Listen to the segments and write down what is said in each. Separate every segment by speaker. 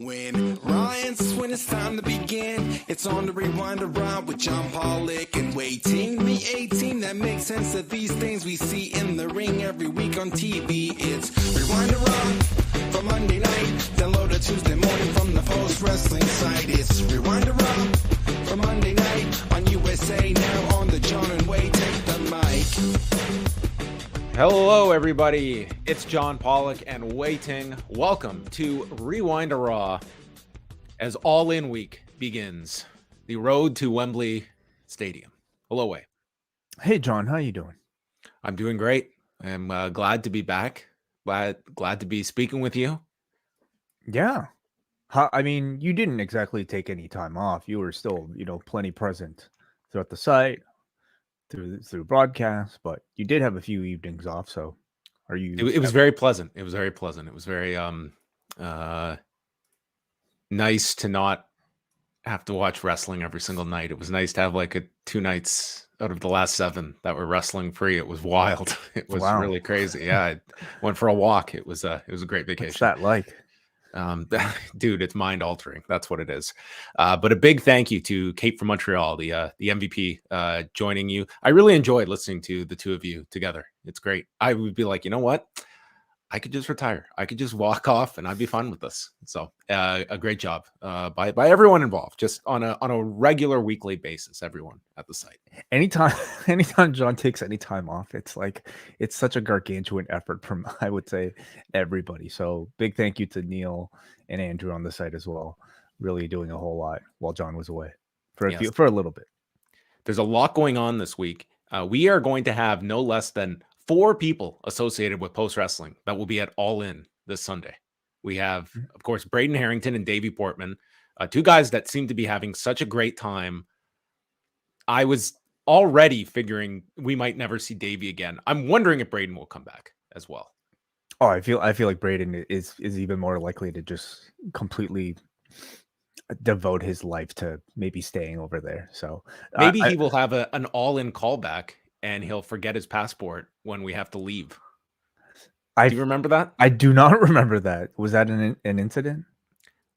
Speaker 1: When Ryan's when it's time to begin, it's on the Rewind Around with John Pollock and Wai Ting. The A-Team that makes sense of these things we see in the ring every week on TV. It's Rewind Around for Monday night. Download a Tuesday morning from the Post Wrestling site. It's Rewind Around for Monday night on USA Now on the John and Wai Take the mic.
Speaker 2: Hello, everybody. It's John Pollock and Wai Ting. Welcome to Rewind Raw as All In Week begins. The road to Wembley Stadium. Hello, Wai.
Speaker 3: Hey, John. How you doing?
Speaker 2: I'm doing great. I'm glad to be back. Glad to be speaking with you.
Speaker 3: Yeah. I mean, you didn't exactly take any time off. You were still, plenty present throughout the site, through broadcasts, but you did have a few evenings off. So are you?
Speaker 2: It was very pleasant. It was very pleasant. It was very nice to not have to watch wrestling every single night. It was nice to have like 2 nights out of the last 7 that were wrestling free. It was wild. It was really crazy. Yeah, I went for a walk. It was a great vacation.
Speaker 3: What's that like?
Speaker 2: Dude, it's mind altering. That's what it is. But a big thank you to Kate from Montreal, the MVP, joining you. I really enjoyed listening to the two of you together. It's great. I would be like, you know what? I could just retire. I could just walk off and I'd be fine with this. So a great job by everyone involved, just on a regular weekly basis, everyone at the site.
Speaker 3: Anytime John takes any time off, it's such a gargantuan effort from, I would say, everybody. So big thank you to Neil and Andrew on the site as well. Really doing a whole lot while John was away for a little bit.
Speaker 2: There's a lot going on this week. We are going to have no less than 4 people associated with Post Wrestling that will be at All In this Sunday. We have, of course, Braden Harrington and Davey Portman, 2 guys that seem to be having such a great time. I was already figuring we might never see Davey again. I'm wondering if Braden will come back as well.
Speaker 3: Oh, I feel like Braden is even more likely to just completely devote his life to maybe staying over there. So
Speaker 2: maybe he will have an All-In callback and he'll forget his passport when we have to leave. Do you remember that?
Speaker 3: I do not remember that. Was that an incident?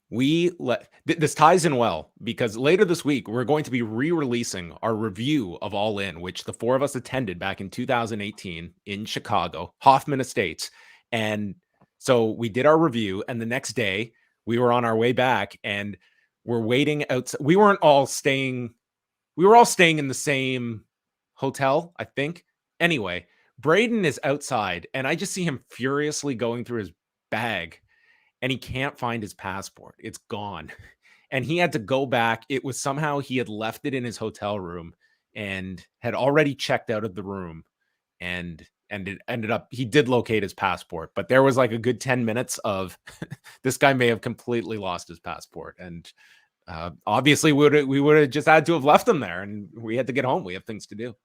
Speaker 2: This ties in well because later this week, we're going to be re-releasing our review of All In, which the 4 of us attended back in 2018 in Chicago, Hoffman Estates. And so we did our review, and the next day we were on our way back and we're waiting outside. We were all staying in the same hotel, I think. Anyway, Braden is outside and I just see him furiously going through his bag and he can't find his passport. It's gone. And he had to go back. It was somehow he had left it in his hotel room and had already checked out of the room, and it ended up he did locate his passport, but there was like a good 10 minutes of this guy may have completely lost his passport. And obviously we would have just had to have left him there, and we had to get home. We have things to do.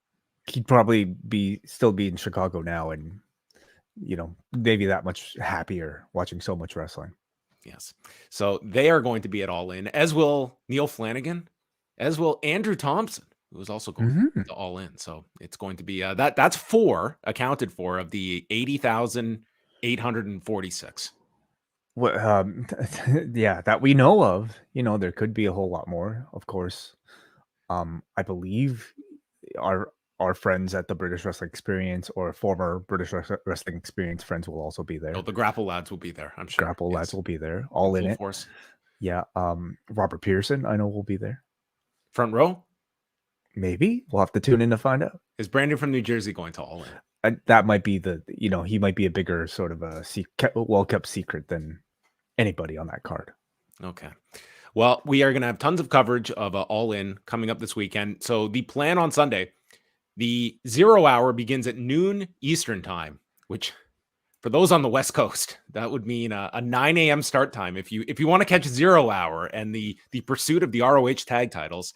Speaker 3: He'd probably still be in Chicago now, and maybe that much happier watching so much wrestling.
Speaker 2: Yes. So they are going to be at All In, as will Neil Flanagan, as will Andrew Thompson, who is also going to All In. So it's going to be that's 4 accounted for of the 80,846.
Speaker 3: Well, yeah, that we know of. There could be a whole lot more, of course. I believe our friends at the British Wrestling Experience or former British Wrestling Experience friends will also be there.
Speaker 2: Oh, the Grapple lads will be there, I'm sure.
Speaker 3: Grapple lads will be there, all in it.
Speaker 2: Force.
Speaker 3: Yeah. Robert Pearson, I know, will be there.
Speaker 2: Front row?
Speaker 3: Maybe. We'll have to tune in to find out.
Speaker 2: Is Brandon from New Jersey going to All In?
Speaker 3: That might be he might be a bigger sort of a well-kept secret than anybody on that card.
Speaker 2: Okay. Well, we are going to have tons of coverage of All In coming up this weekend. So the plan on Sunday, the 0 hour begins at noon Eastern time, which for those on the West Coast, that would mean a 9 a.m. start time. If you want to catch 0 hour and the pursuit of the ROH tag titles,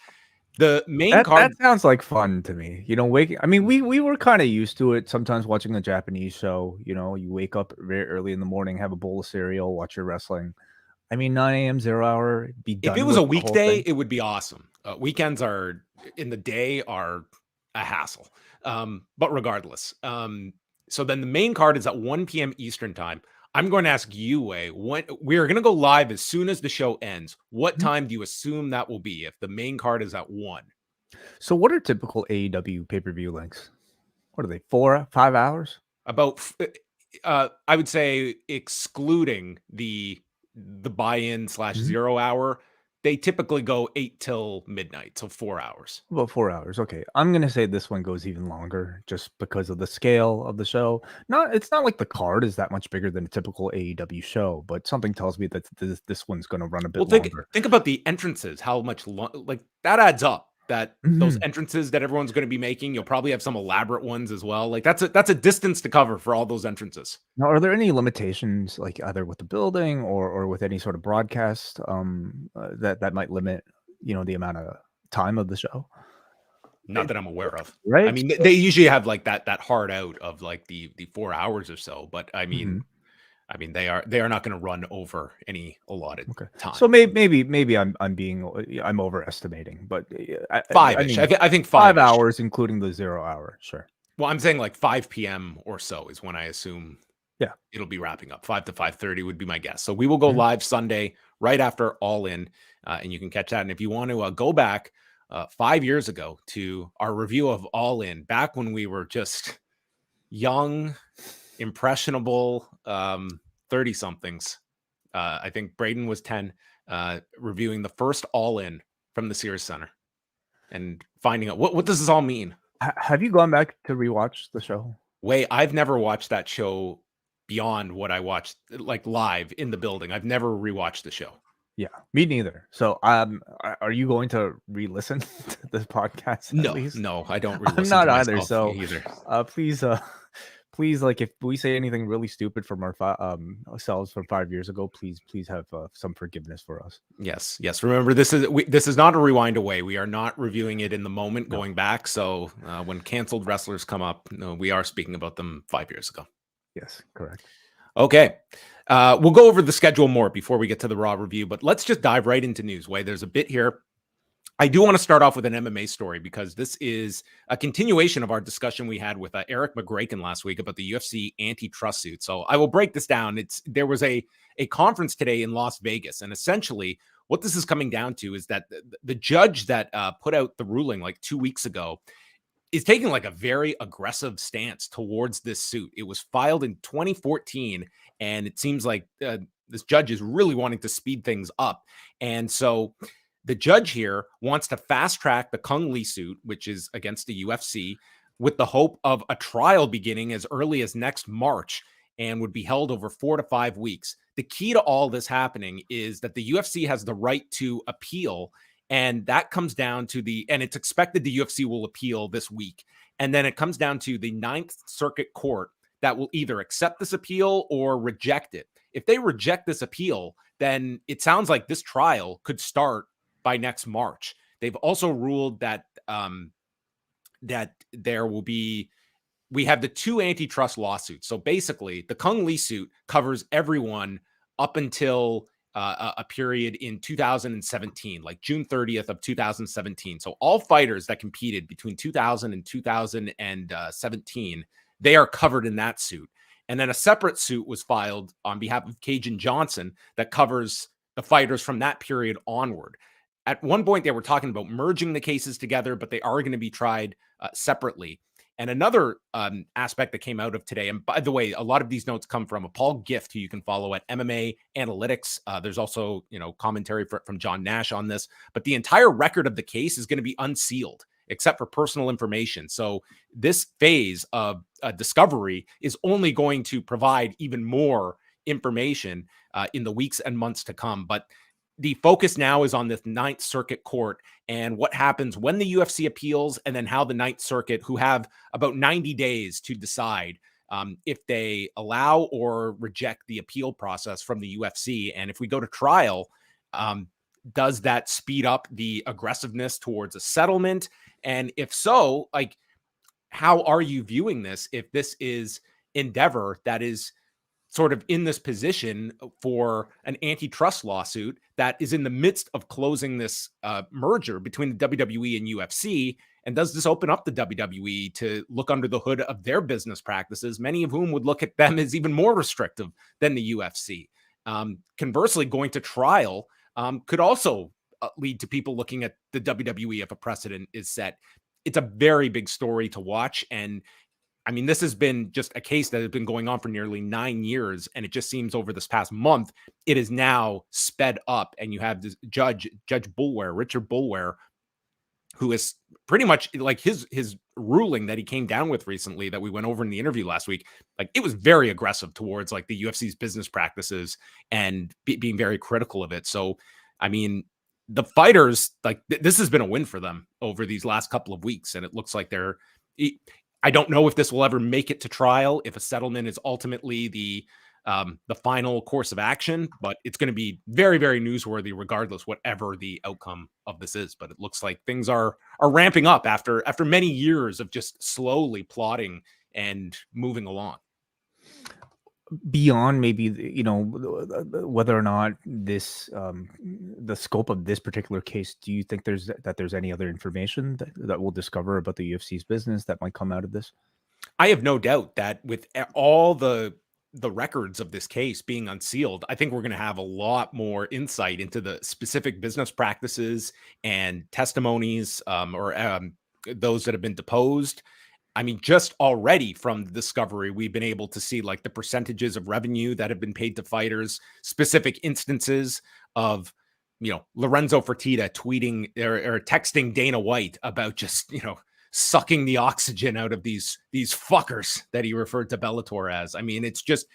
Speaker 2: the main card.
Speaker 3: That sounds like fun to me. We were kind of used to it sometimes watching a Japanese show. You wake up very early in the morning, have a bowl of cereal, watch your wrestling. 9 a.m. 0 hour, be done.
Speaker 2: If it was a weekday, it would be awesome. Weekends are in the day are a hassle. But regardless, so then the main card is at 1 p.m. Eastern time. I'm going to ask you, Wei, when we're going to go live as soon as the show ends. What
Speaker 3: Mhm.
Speaker 2: time do you assume that will be if the main card is at 1?
Speaker 3: So what are typical AEW pay-per-view lengths? What are they? 4, 5 hours?
Speaker 2: About I would say excluding the buy-in /
Speaker 3: Mhm.
Speaker 2: 0 hour, they typically go 8 till midnight, so 4 hours.
Speaker 3: About 4 hours. Okay. I'm gonna say this one goes even longer just because of the scale of the show. It's not like the card is that much bigger than a typical AEW show, but something tells me that this one's gonna run a
Speaker 2: Well,
Speaker 3: bit longer.
Speaker 2: think about the entrances, how much like that adds up. That those
Speaker 3: Mhm.
Speaker 2: entrances that everyone's going to be making, you'll probably have some elaborate ones as well. Like that's a distance to cover for all those entrances.
Speaker 3: Now, are there any limitations, like either with the building or with any sort of broadcast, that might limit, the amount of time of the show?
Speaker 2: Not that I'm aware of. I
Speaker 3: Right?
Speaker 2: mean, they usually have like that hard out of like the 4 hours or so, but
Speaker 3: Mhm.
Speaker 2: I mean they are not going to run over any allotted
Speaker 3: Okay.
Speaker 2: time.
Speaker 3: So maybe I'm overestimating, but I
Speaker 2: 5-ish.
Speaker 3: mean
Speaker 2: I think
Speaker 3: 5
Speaker 2: 5-ish.
Speaker 3: hours, including the 0 hour. Sure.
Speaker 2: Well, I'm saying like 5 p.m. or so is when I assume
Speaker 3: Yeah.
Speaker 2: it'll be wrapping up. 5 to 5:30 would be my guess. So we will go
Speaker 3: Mhm.
Speaker 2: live Sunday right after All In, and you can catch that. And if you want to go back 5 years ago to our review of All In, back when we were just young, impressionable 30 somethings. I think Braden was 10, reviewing the first All In from the Sears Center and finding out what does this all mean.
Speaker 3: Have you gone back to rewatch the show?
Speaker 2: Wait, I've never watched that show beyond what I watched like live in the building. I've never rewatched the show.
Speaker 3: Yeah, me neither. So, are you going to re-listen to this podcast at
Speaker 2: No,
Speaker 3: least?
Speaker 2: no, I don't
Speaker 3: I'm
Speaker 2: re-listen to
Speaker 3: not either.
Speaker 2: myself
Speaker 3: So,
Speaker 2: either.
Speaker 3: please, please, like, if we say anything really stupid from our ourselves from 5 years ago, please have some forgiveness for us.
Speaker 2: Yes, yes. Remember, this is not a rewind away. We are not reviewing it in the moment,
Speaker 3: No.
Speaker 2: going back. So when canceled wrestlers come up, no, we are speaking about them 5 years ago.
Speaker 3: Yes, correct.
Speaker 2: Okay. We'll go over the schedule more before we get to the Raw review, but let's just dive right into news. Wai, there's a bit here. I do want to start off with an MMA story because this is a continuation of our discussion we had with Eric McGraken last week about the UFC antitrust suit. So I will break this down. There was a conference today in Las Vegas, and essentially what this is coming down to is that the judge that put out the ruling like 2 weeks ago is taking like a very aggressive stance towards this suit. It was filed in 2014, and it seems like this judge is really wanting to speed things up. And so the judge here wants to fast track the Kung Lee suit, which is against the UFC, with the hope of a trial beginning as early as next March and would be held over 4 to 5 weeks. The key to all this happening is that the UFC has the right to appeal. And that comes down to and it's expected the UFC will appeal this week. And then it comes down to the Ninth Circuit Court that will either accept this appeal or reject it. If they reject this appeal, then it sounds like this trial could start by next March. They've also ruled that that there will be, we have the 2 antitrust lawsuits. So basically, the Kung Lee suit covers everyone up until a period in 2017, like June 30th of 2017. So all fighters that competed between 2000 and 2017, they are covered in that suit. And then a separate suit was filed on behalf of Cajun Johnson that covers the fighters from that period onward. At one point, they were talking about merging the cases together, but they are going to be tried separately. And another aspect that came out of today, and by the way, a lot of these notes come from a Paul Gift, who you can follow at MMA Analytics. There's also, commentary from John Nash on this, but the entire record of the case is going to be unsealed except for personal information. So this phase of discovery is only going to provide even more information in the weeks and months to come. But the focus now is on this Ninth Circuit Court and what happens when the UFC appeals, and then how the Ninth Circuit, who have about 90 days to decide if they allow or reject the appeal process from the UFC. And if we go to trial, does that speed up the aggressiveness towards a settlement? And if so, like, how are you viewing this if this is Endeavor that is sort of in this position for an antitrust lawsuit that is in the midst of closing this merger between the WWE and UFC, And does this open up the WWE to look under the hood of their business practices, many of whom would look at them as even more restrictive than the UFC? Conversely, going to trial could also lead to people looking at the WWE if a precedent is set. It's a very big story to watch. And I mean, this has been just a case that has been going on for nearly 9 years. And it just seems over this past month, it is now sped up. And you have this Judge Boulware, Richard Boulware, who is pretty much like his ruling that he came down with recently that we went over in the interview last week. Like, it was very aggressive towards like the UFC's business practices and being very critical of it. So, I mean, the fighters, like this has been a win for them over these last couple of weeks. And it looks like I don't know if this will ever make it to trial, if a settlement is ultimately the final course of action, but it's going to be very, very newsworthy regardless, whatever the outcome of this is. But it looks like things are ramping up after many years of just slowly plotting and moving along.
Speaker 3: Beyond maybe, whether or not this, the scope of this particular case, do you think there's any other information that we'll discover about the UFC's business that might come out of this?
Speaker 2: I have no doubt that with all the records of this case being unsealed, I think we're going to have a lot more insight into the specific business practices and testimonies or those that have been deposed. I mean, just already from the discovery, we've been able to see like the percentages of revenue that have been paid to fighters, specific instances of, Lorenzo Fertitta tweeting or texting Dana White about just, sucking the oxygen out of these fuckers that he referred to Bellator as. I mean, it's just,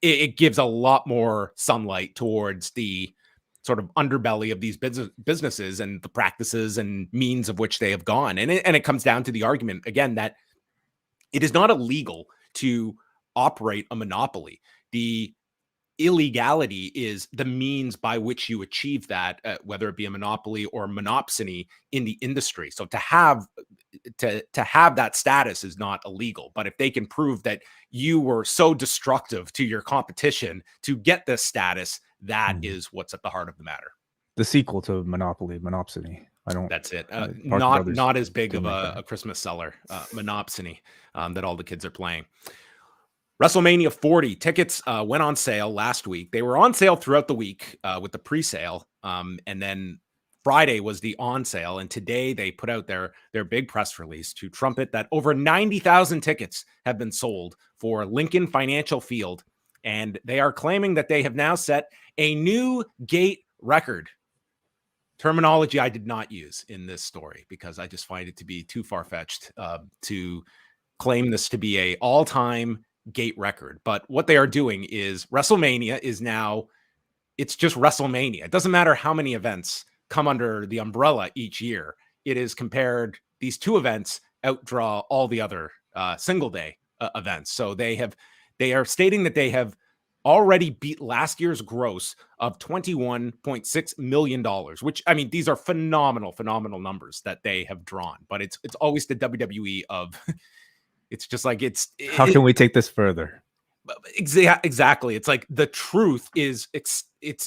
Speaker 2: it gives a lot more sunlight towards the sort of underbelly of these businesses and the practices and means of which they have gone. And it comes down to the argument again, that it is not illegal to operate a monopoly. The illegality is the means by which you achieve that, whether it be a monopoly or monopsony in the industry. So to have that status is not illegal. But if they can prove that you were so destructive to your competition to get this status, that is what's at the heart of the matter.
Speaker 3: The sequel to Monopoly, Monopsony.
Speaker 2: That's it. Not as big of a Christmas seller, Monopsony, that all the kids are playing. WrestleMania 40 tickets went on sale last week. They were on sale throughout the week with the pre-sale, and then Friday was the on sale. And today they put out their big press release to trumpet that over 90,000 tickets have been sold for Lincoln Financial Field, and they are claiming that they have now set a new gate record. Terminology I did not use in this story because I just find it to be too far-fetched to claim this to be a all-time gate record. But what they are doing is WrestleMania is now, it's just WrestleMania. It doesn't matter how many events come under the umbrella each year. It is compared, these two events outdraw all the other single day events. So they are stating that they have already beat last year's gross of $21.6 million, which, I mean, these are phenomenal numbers that they have drawn, but it's always the WWE of, it's just like,
Speaker 3: how can we take this further?
Speaker 2: Exactly. It's like the truth is it's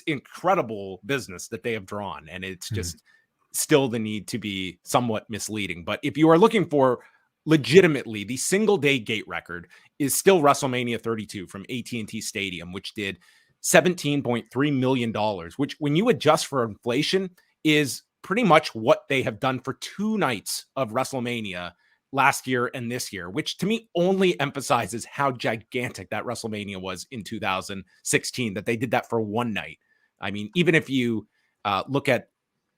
Speaker 2: incredible business that they have drawn. And it's just still the need to be somewhat misleading. But if you are looking for legitimately the single day gate record, is still WrestleMania 32 from AT&T Stadium, which did $17.3 million, which when you adjust for inflation is pretty much what they have done for 2 nights of WrestleMania last year and this year, which to me only emphasizes how gigantic that WrestleMania was in 2016, that they did that for 1 night. I mean, even if you look at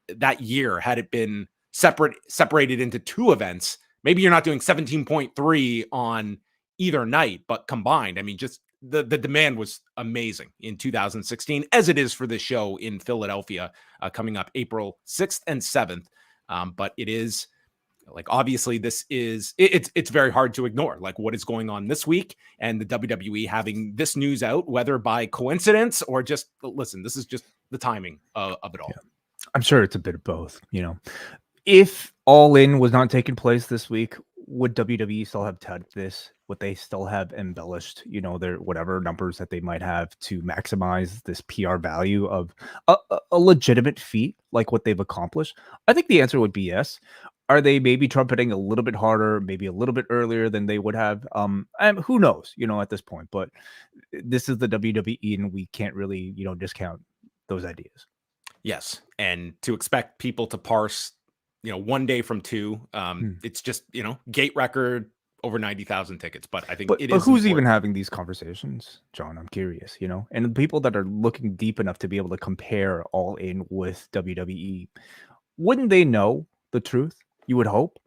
Speaker 2: that year, had it been separated into 2 events, maybe you're not doing 17.3 on either night, but combined, I mean, just the demand was amazing in 2016, as it is for this show in Philadelphia coming up April 6th and 7th. But it is like, obviously this is, it's very hard to ignore like what is going on this week and the WWE having this news out, whether by coincidence or just, listen, this is just the timing of it all.
Speaker 3: Yeah. I'm sure it's a bit of both, If All In was not taking place this week, would WWE still have touted this? Would they still have embellished, their whatever numbers that they might have to maximize this PR value of a legitimate feat like what they've accomplished? I think the answer would be yes. are they maybe trumpeting a little bit harder, maybe a little bit earlier than they would have? And who knows, at this point. But this is the WWE, and we can't really, discount those ideas.
Speaker 2: Yes, and to expect people to parse, one day from two, it's just, gate record over 90,000 tickets. But I think
Speaker 3: But
Speaker 2: it
Speaker 3: but
Speaker 2: is
Speaker 3: who's
Speaker 2: important.
Speaker 3: even having these conversations, John? I'm curious, and the people that are looking deep enough to be able to compare All In with WWE, wouldn't they know the truth? You would hope.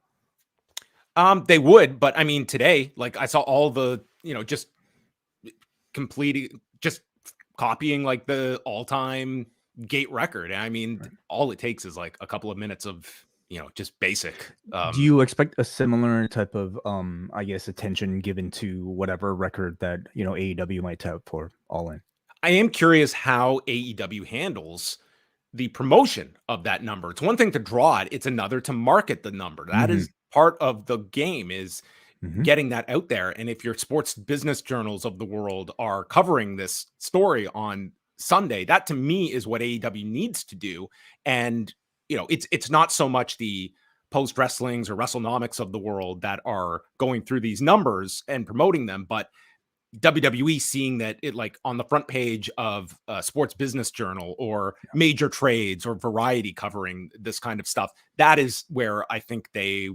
Speaker 2: They would, but I mean, today, like I saw all the, just completing, just copying like the all-time gate record. I mean, all it takes is like a couple of minutes of, just basic.
Speaker 3: Do you expect a similar type of, I guess, attention given to whatever record that AEW might have for All In?
Speaker 2: I am curious how AEW handles the promotion of that number. It's one thing to draw it; it's another to market the number. That is part of the game, is getting that out there. And if your sports business journals of the world are covering this story on Sunday, that to me is what AEW needs to do. And it's not so much the post wrestlings or WrestleNomics of the world that are going through these numbers and promoting them, but WWE seeing that it, like on the front page of a sports business journal or major trades or Variety covering this kind of stuff. That is where I think they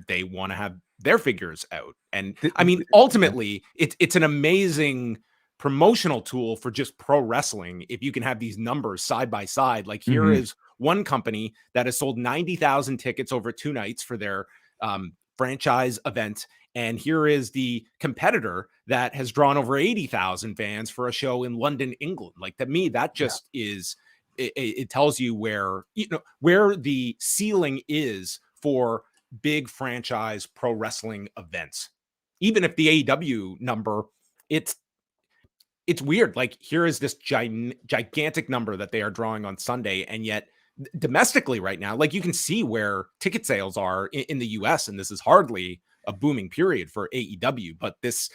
Speaker 2: want to have their figures out. And I mean, ultimately, it's an amazing promotional tool for just pro wrestling if you can have these numbers side by side. Like here is one company that has sold 90,000 tickets over 2 nights for their franchise event. And here is the competitor that has drawn over 80,000 fans for a show in London, England. Like, to me, that just is, it tells you where the ceiling is for big franchise pro wrestling events. Even if the AEW number, it's weird. Like, here is this gigantic number that they are drawing on Sunday. And yet domestically right now, like, you can see where ticket sales are in the US, and this is hardly a booming period for AEW, but this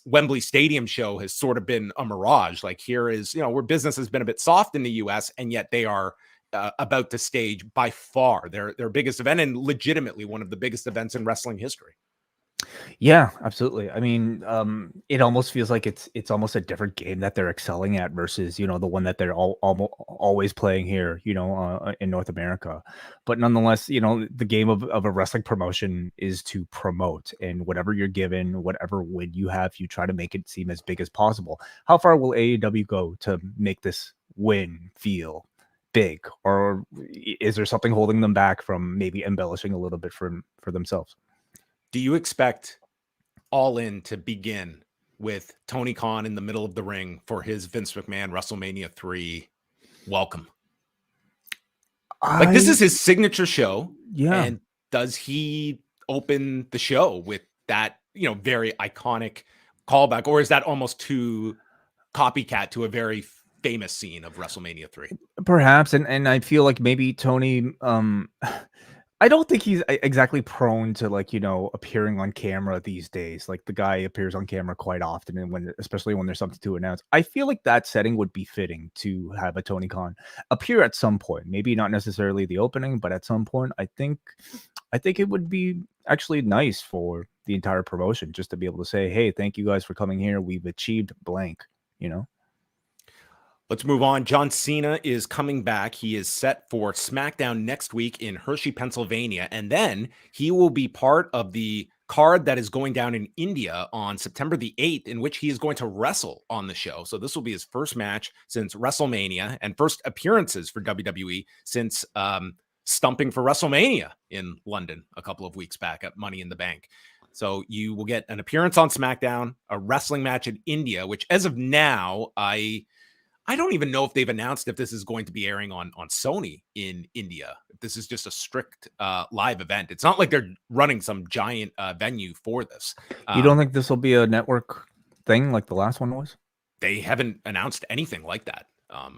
Speaker 2: Wembley Stadium show has sort of been a mirage. Like, here is, where business has been a bit soft in the US, and yet they are about to stage by far their biggest event, and legitimately one of the biggest events in wrestling history.
Speaker 3: Yeah, absolutely. I mean, it almost feels like it's almost a different game that they're excelling at versus the one that they're always playing here, in North America. But nonetheless, the game of a wrestling promotion is to promote, and whatever you're given, whatever win you have, you try to make it seem as big as possible. How far will AEW go to make this win feel big, or is there something holding them back from maybe embellishing a little bit for themselves?
Speaker 2: Do you expect All In to begin with Tony Khan in the middle of the ring for his Vince McMahon WrestleMania 3 welcome? Like, this is his signature show.
Speaker 3: Yeah.
Speaker 2: And does he open the show with that, very iconic callback, or is that almost too copycat to a very famous scene of WrestleMania 3?
Speaker 3: Perhaps, and I feel like maybe Tony, I don't think he's exactly prone to, like, appearing on camera these days. Like, the guy appears on camera quite often, and especially when there's something to announce. I feel like that setting would be fitting to have a Tony Khan appear at some point. Maybe not necessarily the opening, but at some point, I think it would be actually nice for the entire promotion just to be able to say, "Hey, thank you guys for coming here. We've achieved blank."
Speaker 2: Let's move on. John Cena is coming back. He is set for SmackDown next week in Hershey, Pennsylvania. And then he will be part of the card that is going down in India on September the 8th, in which he is going to wrestle on the show. So this will be his first match since WrestleMania and first appearances for WWE since stumping for WrestleMania in London a couple of weeks back at Money in the Bank. So you will get an appearance on SmackDown, a wrestling match in India, which as of now, I don't even know if they've announced if this is going to be airing on Sony in India. If this is just a strict live event. It's not like they're running some giant venue for this.
Speaker 3: You don't think this will be a network thing like the last one was?
Speaker 2: They haven't announced anything like that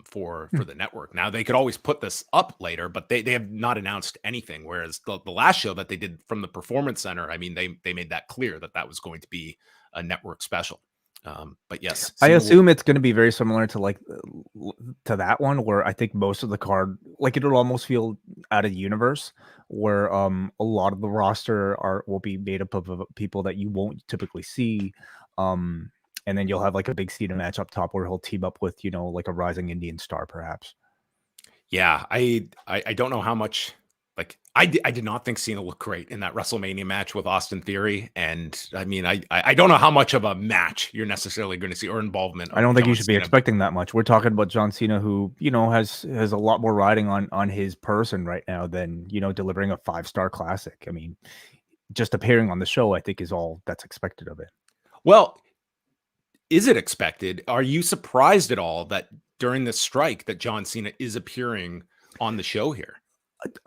Speaker 2: for the network. Now, they could always put this up later, but they have not announced anything. Whereas the last show that they did from the Performance Center, I mean, they made that clear that was going to be a network special. But yes,
Speaker 3: I assume it's going to be very similar to to that one, where I think most of the card, like, it'll almost feel, out of universe where a lot of the roster will be made up of people that you won't typically see. And then you'll have like a big Cena match up top where he'll team up with, like a rising Indian star, perhaps.
Speaker 2: Yeah, I don't know how much. Like I did not think Cena looked great in that WrestleMania match with Austin Theory, and I mean I don't know how much of a match you're necessarily going to see or involvement.
Speaker 3: I don't think
Speaker 2: John
Speaker 3: you should be
Speaker 2: Cena.
Speaker 3: expecting that much. We're talking about John Cena, who has a lot more riding on his person right now than delivering a 5-star classic. I mean, just appearing on the show, I think, is all that's expected of it.
Speaker 2: Well, is it expected? Are you surprised at all that during this strike that John Cena is appearing on the show here?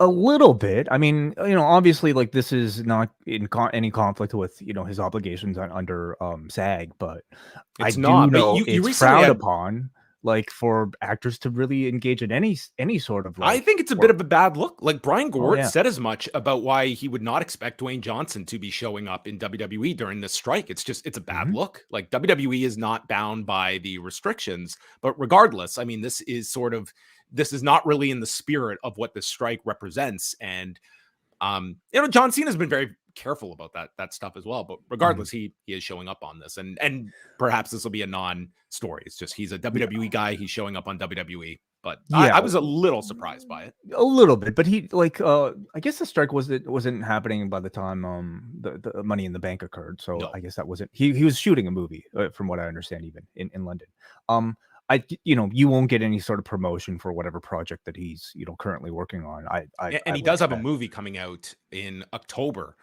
Speaker 3: A little bit. I mean, obviously, like, this is not in any conflict with his obligations under SAG, but
Speaker 2: It's
Speaker 3: I
Speaker 2: not.
Speaker 3: do
Speaker 2: But
Speaker 3: know
Speaker 2: you
Speaker 3: it's
Speaker 2: recently
Speaker 3: frowned
Speaker 2: had.
Speaker 3: upon, like, for actors to really engage in any sort of,
Speaker 2: I
Speaker 3: like,
Speaker 2: think it's a bit of a bad look. Like Brian Gort
Speaker 3: yeah.
Speaker 2: said as much about why he would not expect Dwayne Johnson to be showing up in WWE during this strike. It's a bad look. Like WWE is not bound by the restrictions, but regardless, I mean, this is not really in the spirit of what this strike represents. And John Cena has been very careful about that stuff as well. But regardless, he is showing up on this, and perhaps this will be a non-story. It's just he's a WWE guy. He's showing up on WWE. But I was a little surprised by it.
Speaker 3: A little bit, but he I guess the strike wasn't happening by the time the Money in the Bank occurred. So
Speaker 2: No.
Speaker 3: I guess that wasn't he was shooting a movie from what I understand, even in London. You won't get any sort of promotion for whatever project that he's currently working on.
Speaker 2: He does have a movie coming out in October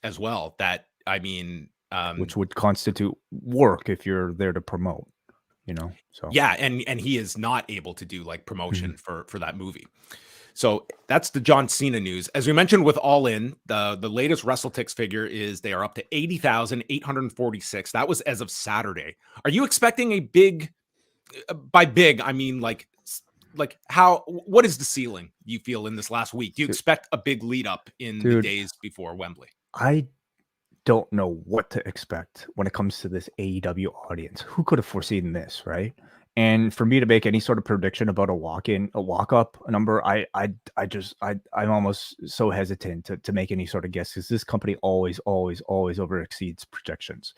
Speaker 2: as well. That I mean,
Speaker 3: which would constitute work if you're there to promote. So
Speaker 2: yeah, and he is not able to do like promotion for that movie. So that's the John Cena news. As we mentioned with All In, the latest WrestleTix figure is they are up to 80,846. That was as of Saturday. Are you expecting a big? By big, I mean like what is the ceiling you feel in this last week? Do you expect a big lead up in the days before Wembley?
Speaker 3: I don't know what to expect when it comes to this AEW audience. Who could have foreseen this, right? And for me to make any sort of prediction about a walk-up number, I'm almost so hesitant to make any sort of guess, because this company always over exceeds projections.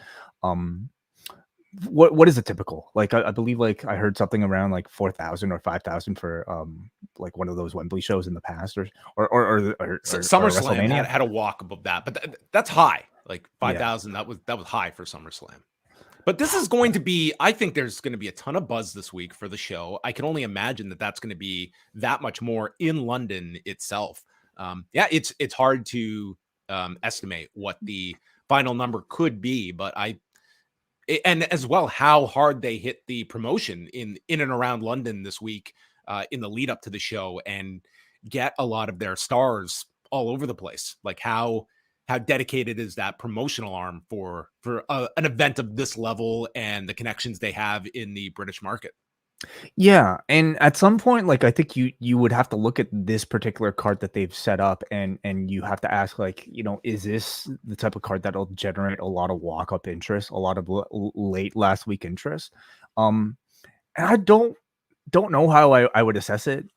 Speaker 3: What is a typical, like, I believe, like, I heard something around like 4,000 or 5,000 for like one of those Wembley shows in the past, or
Speaker 2: SummerSlam had a walk above that, but that's high. Like 5,000, that was high for SummerSlam. But this is going to be, I think there's going to be a ton of buzz this week for the show. I can only imagine that that's going to be that much more in London itself. It's hard to estimate what the final number could be, but and as well how hard they hit the promotion in and around London this week in the lead up to the show, and get a lot of their stars all over the place. Like how dedicated is that promotional arm for an event of this level and the connections they have in the British market?
Speaker 3: Yeah, and at some point, like, I think you would have to look at this particular card that they've set up, and you have to ask, like, is this the type of card that'll generate a lot of walk-up interest, a lot of late last week interest? And I don't know how I would assess it.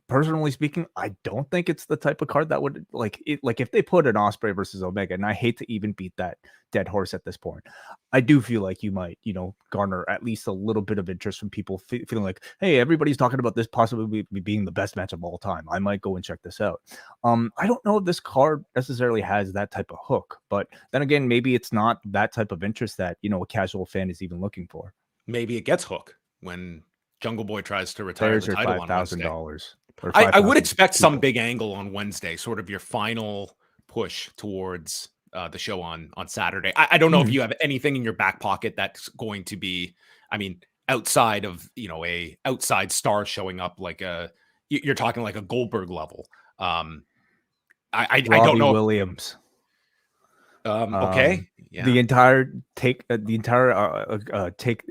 Speaker 3: Personally speaking, I don't think it's the type of card that would, like if they put an Ospreay versus Omega, and I hate to even beat that dead horse at this point, I do feel like you might, garner at least a little bit of interest from people feeling like, hey, everybody's talking about this possibly being the best match of all time. I might go and check this out. I don't know if this card necessarily has that type of hook, but then again, maybe it's not that type of interest that, a casual fan is even looking for.
Speaker 2: Maybe it gets hook when Jungle Boy tries to retire the title on Wednesday.
Speaker 3: $5,000.
Speaker 2: I would expect some big angle on Wednesday, sort of your final push towards the show on Saturday. I don't know if you have anything in your back pocket that's going to be, I mean, outside of, a outside star showing up, like you're talking like a Goldberg level. I don't know.
Speaker 3: Williams.
Speaker 2: Okay. Yeah.
Speaker 3: The entire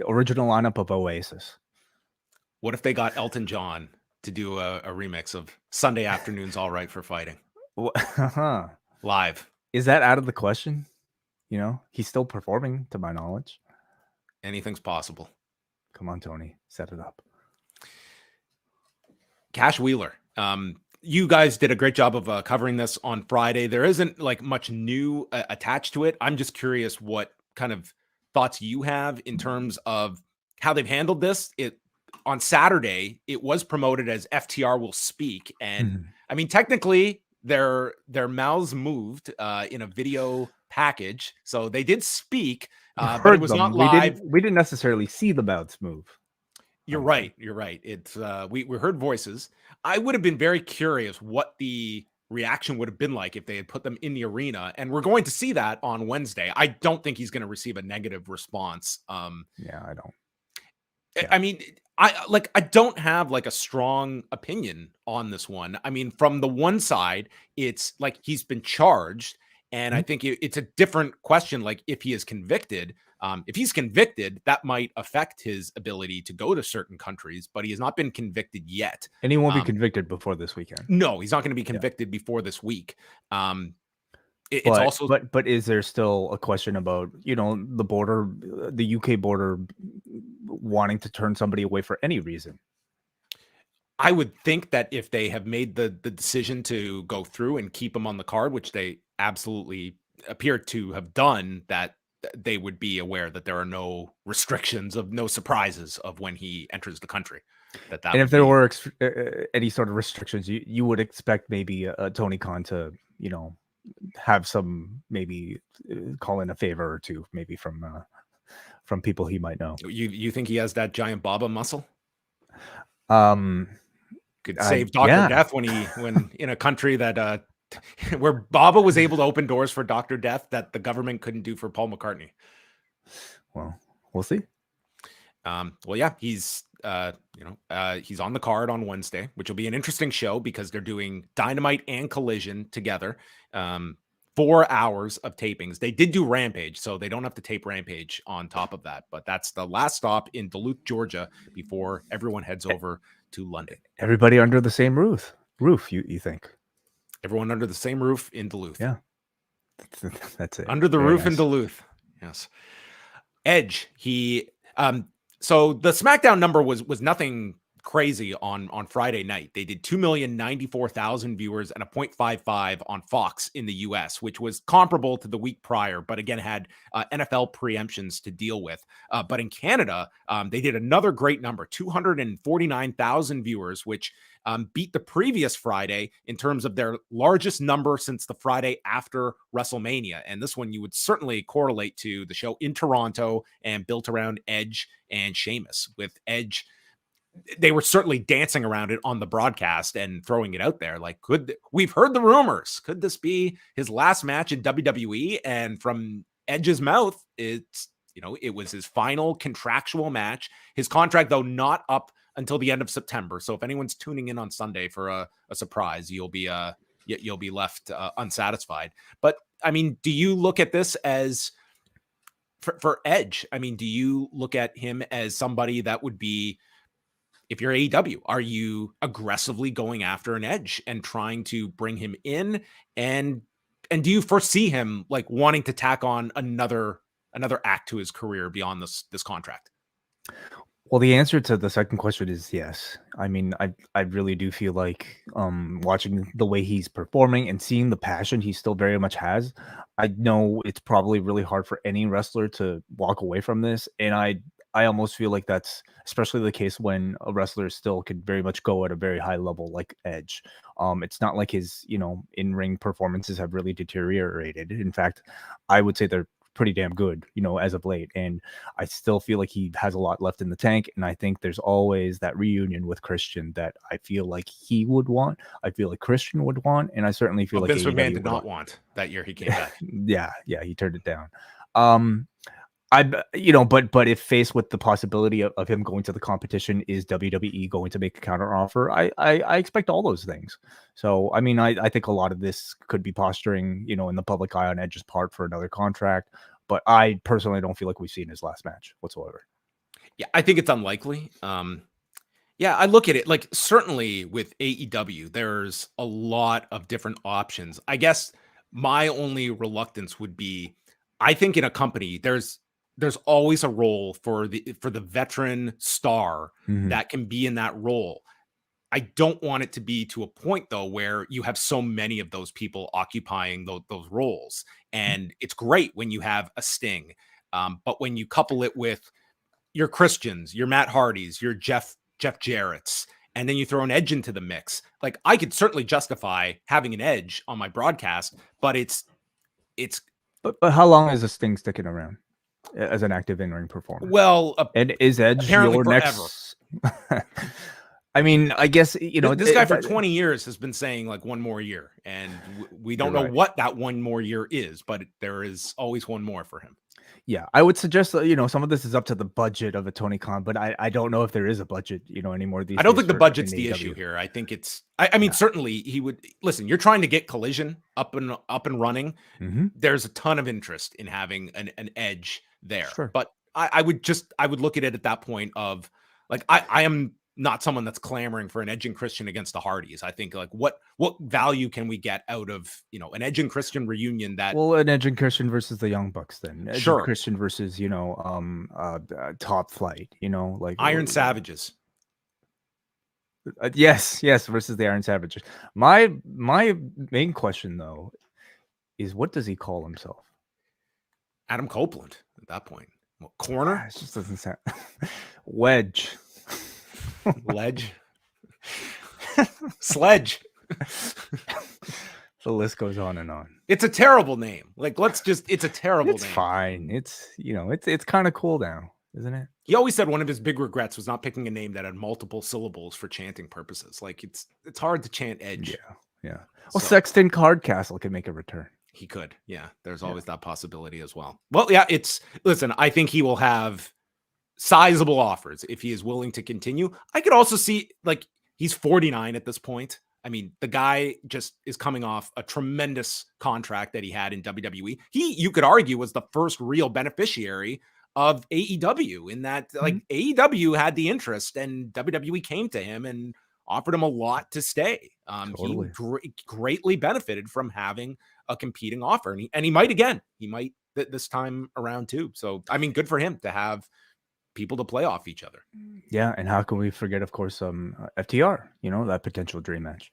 Speaker 3: original lineup of Oasis.
Speaker 2: What if they got Elton John to do a remix of Sunday Afternoon's All Right for Fighting? Live.
Speaker 3: Is that out of the question? He's still performing, to my knowledge.
Speaker 2: Anything's possible.
Speaker 3: Come on, Tony, set it up.
Speaker 2: Cash Wheeler. you guys did a great job of covering this on Friday. There isn't like much new attached to it. I'm just curious what kind of thoughts you have in terms of how they've handled this. It on Saturday, it was promoted as FTR will speak, and I mean technically their mouths moved in a video package, so they did speak, but it was not live.
Speaker 3: We didn't necessarily see the mouths move.
Speaker 2: You're right. You're right. It's we heard voices. I would have been very curious what the reaction would have been like if they had put them in the arena, and we're going to see that on Wednesday. I don't think he's going to receive a negative response.
Speaker 3: Yeah, I don't.
Speaker 2: Yeah. I mean, I don't have like a strong opinion on this one. I mean, from the one side, it's like he's been charged, and I think it's a different question. Like if he is convicted. If he's convicted, that might affect his ability to go to certain countries, but he has not been convicted yet.
Speaker 3: And he won't be convicted before this weekend.
Speaker 2: No, he's not going to be convicted before this week. It's
Speaker 3: but,
Speaker 2: also,
Speaker 3: but is there still a question about, the border, the UK border wanting to turn somebody away for any reason?
Speaker 2: I would think that if they have made the decision to go through and keep him on the card, which they absolutely appear to have done, that they would be aware that there are no restrictions, of no surprises of when he enters the country.
Speaker 3: And if there were any sort of restrictions, you would expect maybe Tony Khan to, have some, maybe call in a favor or two, maybe from people he might know.
Speaker 2: You think he has that giant Baba muscle? Could save Dr. Death when in a country that where Baba was able to open doors for Dr. Death that the government couldn't do for Paul McCartney.
Speaker 3: Well, we'll see.
Speaker 2: Well, yeah, he's he's on the card on Wednesday, which will be an interesting show because they're doing Dynamite and Collision together. 4 hours of tapings. They did do Rampage, so they don't have to tape Rampage on top of that. But that's the last stop in Duluth, Georgia, before everyone heads over to London.
Speaker 3: Everybody under the same roof, you think?
Speaker 2: Everyone under the same roof in Duluth.
Speaker 3: Yeah. That's it.
Speaker 2: Under the roof in Duluth. Yes. Edge, he so the SmackDown number was nothing crazy on Friday night. They did 2,094,000 viewers and a 0.55 on Fox in the US, which was comparable to the week prior, but again had NFL preemptions to deal with. But in Canada, they did another great number, 249,000 viewers, which beat the previous Friday in terms of their largest number since the Friday after WrestleMania. And this one you would certainly correlate to the show in Toronto and built around Edge and Sheamus. With Edge, they were certainly dancing around it on the broadcast and throwing it out there. Like, we've heard the rumors. Could this be his last match in WWE? And from Edge's mouth, it's, it was his final contractual match. His contract, though, not up until the end of September. So if anyone's tuning in on Sunday for a surprise, you'll be left unsatisfied. But I mean, do you look at this as for Edge? I mean, do you look at him as somebody that would be, if you're AEW, are you aggressively going after an Edge and trying to bring him in? And do you foresee him like wanting to tack on another act to his career beyond this contract?
Speaker 3: Well, the answer to the second question is yes. I mean, I really do feel like watching the way he's performing and seeing the passion he still very much has, I know it's probably really hard for any wrestler to walk away from this. And I almost feel like that's especially the case when a wrestler still could very much go at a very high level like Edge. It's not like his, in-ring performances have really deteriorated. In fact, I would say they're pretty damn good, as of late. And I still feel like he has a lot left in the tank. And I think there's always that reunion with Christian that I feel like he would want. I feel like Christian would want. And I certainly feel like
Speaker 2: Vince McMahon did not want that year he came back.
Speaker 3: Yeah, he turned it down. But if faced with the possibility of him going to the competition, is WWE going to make a counter offer? I expect all those things. So, I mean, I think a lot of this could be posturing, in the public eye on Edge's part for another contract. But I personally don't feel like we've seen his last match whatsoever.
Speaker 2: Yeah, I think it's unlikely. Yeah, I look at it like certainly with AEW, there's a lot of different options. I guess my only reluctance would be, I think in a company, there's always a role for the veteran star that can be in that role. I don't want it to be to a point, though, where you have so many of those people occupying those roles. And it's great when you have a Sting. But when you couple it with your Christians, your Matt Hardys, your Jeff Jarrett's, and then you throw an Edge into the mix, like I could certainly justify having an Edge on my broadcast, but it's.
Speaker 3: But how long is this thing sticking around as an active in-ring performer?
Speaker 2: Well,
Speaker 3: and is Edge
Speaker 2: apparently
Speaker 3: your
Speaker 2: forever.
Speaker 3: next? I mean, I guess,
Speaker 2: this guy for 20 years has been saying like one more year, and we don't know what that one more year is, but there is always one more for him.
Speaker 3: Yeah, I would suggest that, some of this is up to the budget of a Tony Khan, but I don't know if there is a budget, anymore.
Speaker 2: I don't think the budget's the issue here. I think it's, I mean, certainly he would listen. You're trying to get Collision up and running.
Speaker 3: Mm-hmm.
Speaker 2: There's a ton of interest in having an Edge there,
Speaker 3: sure.
Speaker 2: But I would look at it at that point of like, I am not someone that's clamoring for an Edge and Christian against the Hardys. I think like what value can we get out of, an Edge and Christian reunion that
Speaker 3: an Edge and Christian versus the Young Bucks then. Edge
Speaker 2: sure.
Speaker 3: and Christian versus, Top Flight, like
Speaker 2: Iron Savages.
Speaker 3: Yes, versus the Iron Savages. My main question though is what does he call himself?
Speaker 2: Adam Copeland at that point. Well, corner?
Speaker 3: It just doesn't sound Wedge.
Speaker 2: Ledge. Sledge.
Speaker 3: The list goes on and on.
Speaker 2: It's a terrible name. Like, it's a terrible name.
Speaker 3: It's fine. It's, it's kind of cool now, isn't it?
Speaker 2: He always said one of his big regrets was not picking a name that had multiple syllables for chanting purposes. Like, it's hard to chant Edge.
Speaker 3: Yeah. Well, Sexton Cardcastle can make a return.
Speaker 2: He could. Yeah. There's always that possibility as well. Well, yeah, listen, I think he will have sizable offers if he is willing to continue. I could also see, like, he's 49 at this point. I mean, the guy just is coming off a tremendous contract that he had in WWE. You could argue, was the first real beneficiary of AEW in that, like, AEW had the interest and WWE came to him and offered him a lot to stay.
Speaker 3: Totally.
Speaker 2: He greatly benefited from having a competing offer, and he might again. He might this time around too. So, I mean, good for him to have people to play off each other.
Speaker 3: Yeah, and how can we forget, of course, FTR, that potential dream match.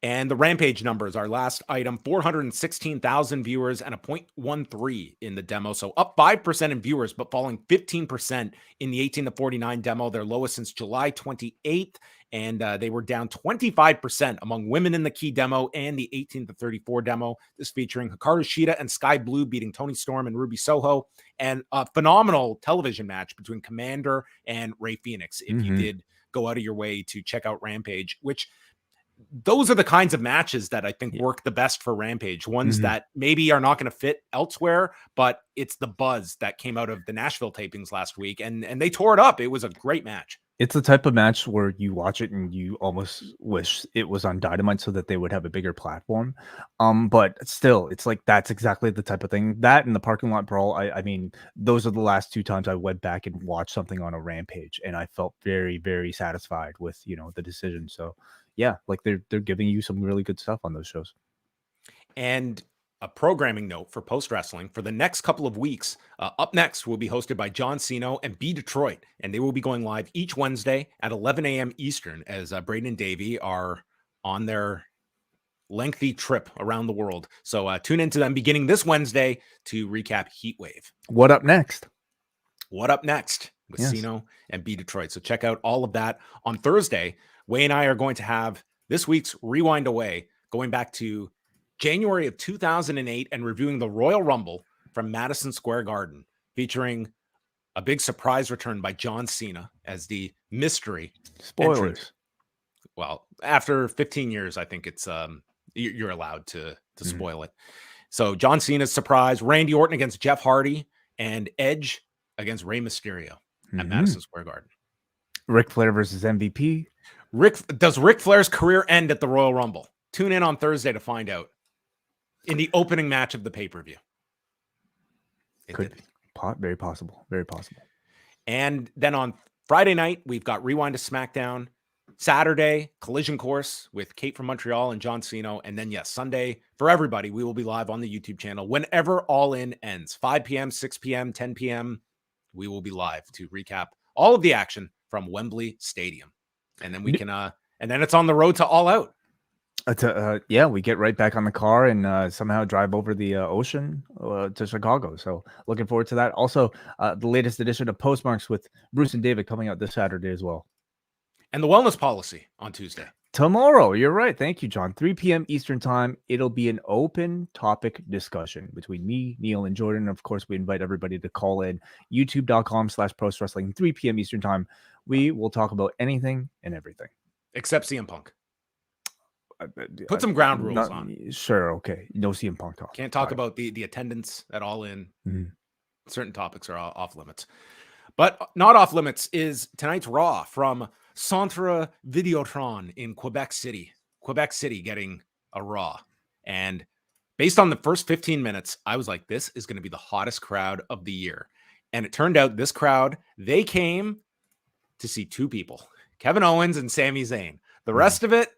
Speaker 2: And the Rampage numbers, our last item, 416,000 viewers and a 0.13 in the demo. So up 5% in viewers, but falling 15% in the 18 to 49 demo, their lowest since July 28th. And they were down 25% among women in the key demo and the 18 to 34 demo. This featuring Hikaru Shida and Sky Blue beating Toni Storm and Ruby Soho. And a phenomenal television match between Commander and Rey Fenix. If you did go out of your way to check out Rampage, which those are the kinds of matches that I think work the best for Rampage. Ones that maybe are not going to fit elsewhere, but it's the buzz that came out of the Nashville tapings last week, and they tore it up. It was a great match. It's
Speaker 3: the type of match where you watch it and you almost wish it was on Dynamite so that they would have a bigger platform. But still, it's like that's exactly the type of thing. That and the parking lot brawl. I mean, those are the last two times I went back and watched something on a Rampage, and I felt very, very satisfied with the decision. So yeah, like they're giving you some really good stuff on those shows.
Speaker 2: And a programming note for Post Wrestling for the next couple of weeks. Up next will be hosted by John Cena and B Detroit, and they will be going live each Wednesday at 11 a.m. Eastern as Braden and Davey are on their lengthy trip around the world. So tune into them beginning this Wednesday to recap Heatwave.
Speaker 3: What up next?
Speaker 2: What up next with Cena and B Detroit. So check out all of that on Thursday. Wai and I are going to have this week's Rewind Away, going back to January of 2008 and reviewing the Royal Rumble from Madison Square Garden, featuring a big surprise return by John Cena as the mystery
Speaker 3: spoilers
Speaker 2: entrant. Well, after 15 years, I think it's you're allowed to spoil it. So John Cena's surprise, Randy Orton against Jeff Hardy, and Edge against Rey Mysterio at Madison Square Garden.
Speaker 3: Ric Flair versus MVP.
Speaker 2: Does Ric Flair's career end at the Royal Rumble? Tune in on Thursday to find out. In the opening match of the pay-per-view.
Speaker 3: Could be. Very possible. Very possible.
Speaker 2: And then on Friday night, we've got Rewind to SmackDown. Saturday, Collision Course with Kate from Montreal and John Cena. And then, Sunday, for everybody, we will be live on the YouTube channel whenever All In ends. 5 p.m., 6 p.m., 10 p.m. We will be live to recap all of the action from Wembley Stadium. And then we can And then it's on the road to All Out.
Speaker 3: Yeah, we get right back on the car and somehow drive over the ocean to Chicago. So looking forward to that. Also, the latest edition of Postmarks with Bruce and David coming out this Saturday as well.
Speaker 2: And the wellness policy on Tuesday.
Speaker 3: Tomorrow, you're right. Thank you, John. 3 p.m. Eastern time. It'll be an open topic discussion between me, Neil, and Jordan. Of course, we invite everybody to call in. YouTube.com/Post Wrestling, 3 p.m. Eastern time. We will talk about anything and everything.
Speaker 2: Except CM Punk. Put some ground rules on.
Speaker 3: Sure, okay. No CM Punk talk.
Speaker 2: Can't talk about the attendance at All In. Mm-hmm. Certain topics are off limits. But not off limits is tonight's Raw from Centre Videotron in Quebec City. Quebec City getting a Raw. And based on the first 15 minutes, I was like, this is going to be the hottest crowd of the year. And it turned out this crowd, they came to see two people, Kevin Owens and Sami Zayn. The rest of it,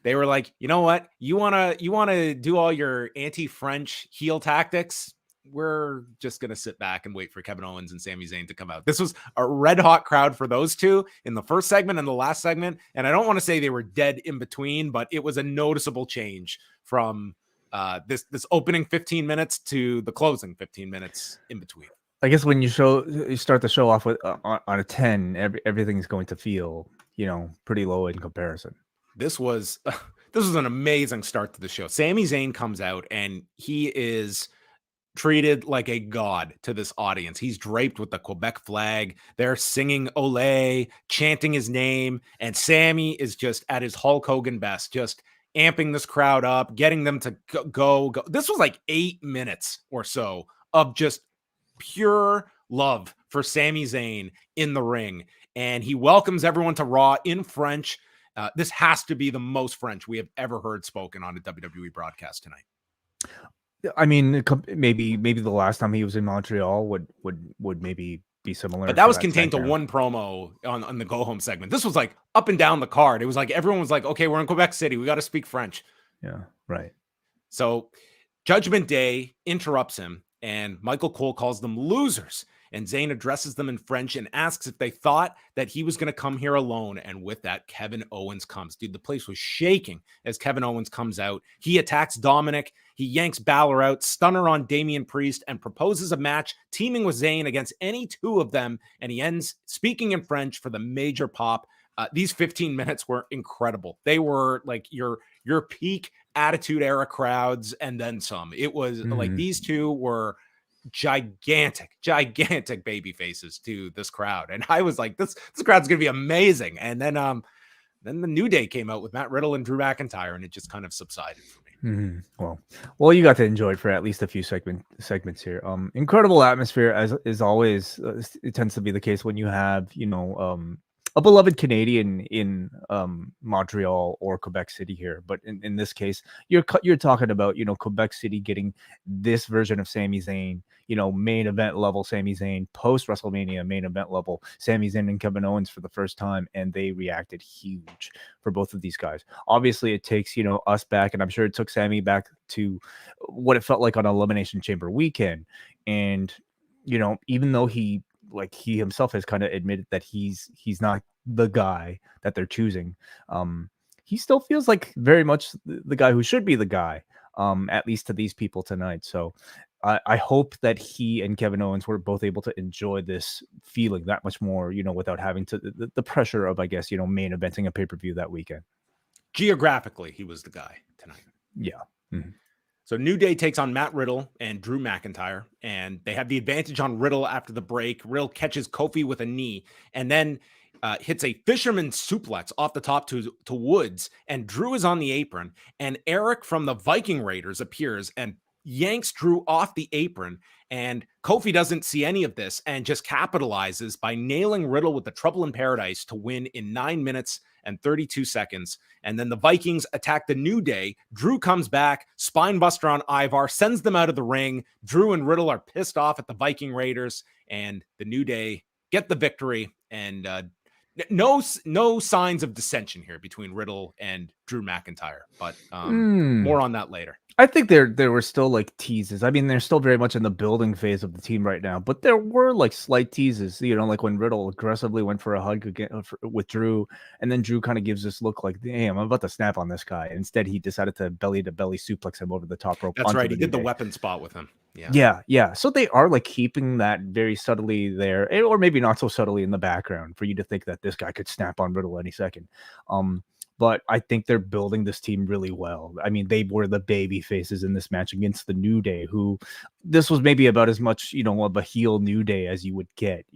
Speaker 2: they were like, you know what? You want to do all your anti-French heel tactics? We're just going to sit back and wait for Kevin Owens and Sami Zayn to come out. This was a red hot crowd for those two in the first segment and the last segment. And I don't want to say they were dead in between, but it was a noticeable change from this opening 15 minutes to the closing 15 minutes in between.
Speaker 3: I guess when you start the show off with on a 10, everything's going to feel, pretty low in comparison.
Speaker 2: This was an amazing start to the show. Sami Zayn comes out and he is treated like a god to this audience. He's draped with the Quebec flag. They're singing Olé, chanting his name, and Sami is just at his Hulk Hogan best, just amping this crowd up, getting them to go. This was like 8 minutes or so of just pure love for Sami Zayn in the ring. And he welcomes everyone to Raw in French. This has to be the most French we have ever heard spoken on a WWE broadcast tonight.
Speaker 3: I mean, maybe the last time he was in Montreal would maybe be similar.
Speaker 2: But that was contained to one promo on the go home segment. This was like up and down the card. It was like everyone was like, okay, we're in Quebec City. We got to speak French.
Speaker 3: Yeah, right.
Speaker 2: So Judgment Day interrupts him and Michael Cole calls them losers. And Zayn addresses them in French and asks if they thought that he was going to come here alone. And with that, Kevin Owens comes. Dude, the place was shaking as Kevin Owens comes out. He attacks Dominic. He yanks Balor out, stunner on Damian Priest, and proposes a match teaming with Zayn against any two of them. And he ends speaking in French for the major pop. These 15 minutes were incredible. They were like your peak Attitude Era crowds and then some. It was like these two were gigantic baby faces to this crowd. And I was like, this crowd's going to be amazing. And then the New Day came out with Matt Riddle and Drew McIntyre, and it just kind of subsided for me.
Speaker 3: Mm-hmm. Well, you got to enjoy it for at least a few segments here. Incredible atmosphere as always. It tends to be the case when you have, a beloved Canadian in Montreal or Quebec City here. But in this case, you're talking about, Quebec City getting this version of Sami Zayn, main event level Sami Zayn, post WrestleMania main event level Sami Zayn and Kevin Owens for the first time. And they reacted huge for both of these guys. Obviously, it takes, us back, and I'm sure it took Sami back to what it felt like on Elimination Chamber weekend. And, even though he himself has kind of admitted that he's not the guy that they're choosing, he still feels like very much the guy who should be the guy, at least to these people tonight. So I hope that he and Kevin Owens were both able to enjoy this feeling that much more, without having to the pressure of, I guess, main eventing a pay-per-view that weekend.
Speaker 2: Geographically, he was the guy tonight.
Speaker 3: Yeah. Mm-hmm.
Speaker 2: So New Day takes on Matt Riddle and Drew McIntyre, and they have the advantage on Riddle after the break. Riddle catches Kofi with a knee and then hits a fisherman suplex off the top to Woods, and Drew is on the apron, and Eric from the Viking Raiders appears and yanks Drew off the apron, and Kofi doesn't see any of this and just capitalizes by nailing Riddle with the Trouble in Paradise to win in 9 minutes and 32 seconds. And then the Vikings attack the New Day. Drew comes back, spinebuster on Ivar, sends them out of the ring. Drew and Riddle are pissed off at the Viking Raiders, and the New Day get the victory. And no signs of dissension here between Riddle and Drew McIntyre, but more on that later.
Speaker 3: I think there were still like teases. I mean, they're still very much in the building phase of the team right now, but there were like slight teases, like when Riddle aggressively went for a hug again with Drew, and then Drew kind of gives this look like, hey, I'm about to snap on this guy. Instead, he decided to belly suplex him over the top rope.
Speaker 2: That's right. He did the weapon spot with him. Yeah.
Speaker 3: So they are like keeping that very subtly there, or maybe not so subtly in the background for you to think that this guy could snap on Riddle any second. But I think they're building this team really well. I mean, they were the baby faces in this match against the New Day, who this was maybe about as much, of a heel New Day as you would get,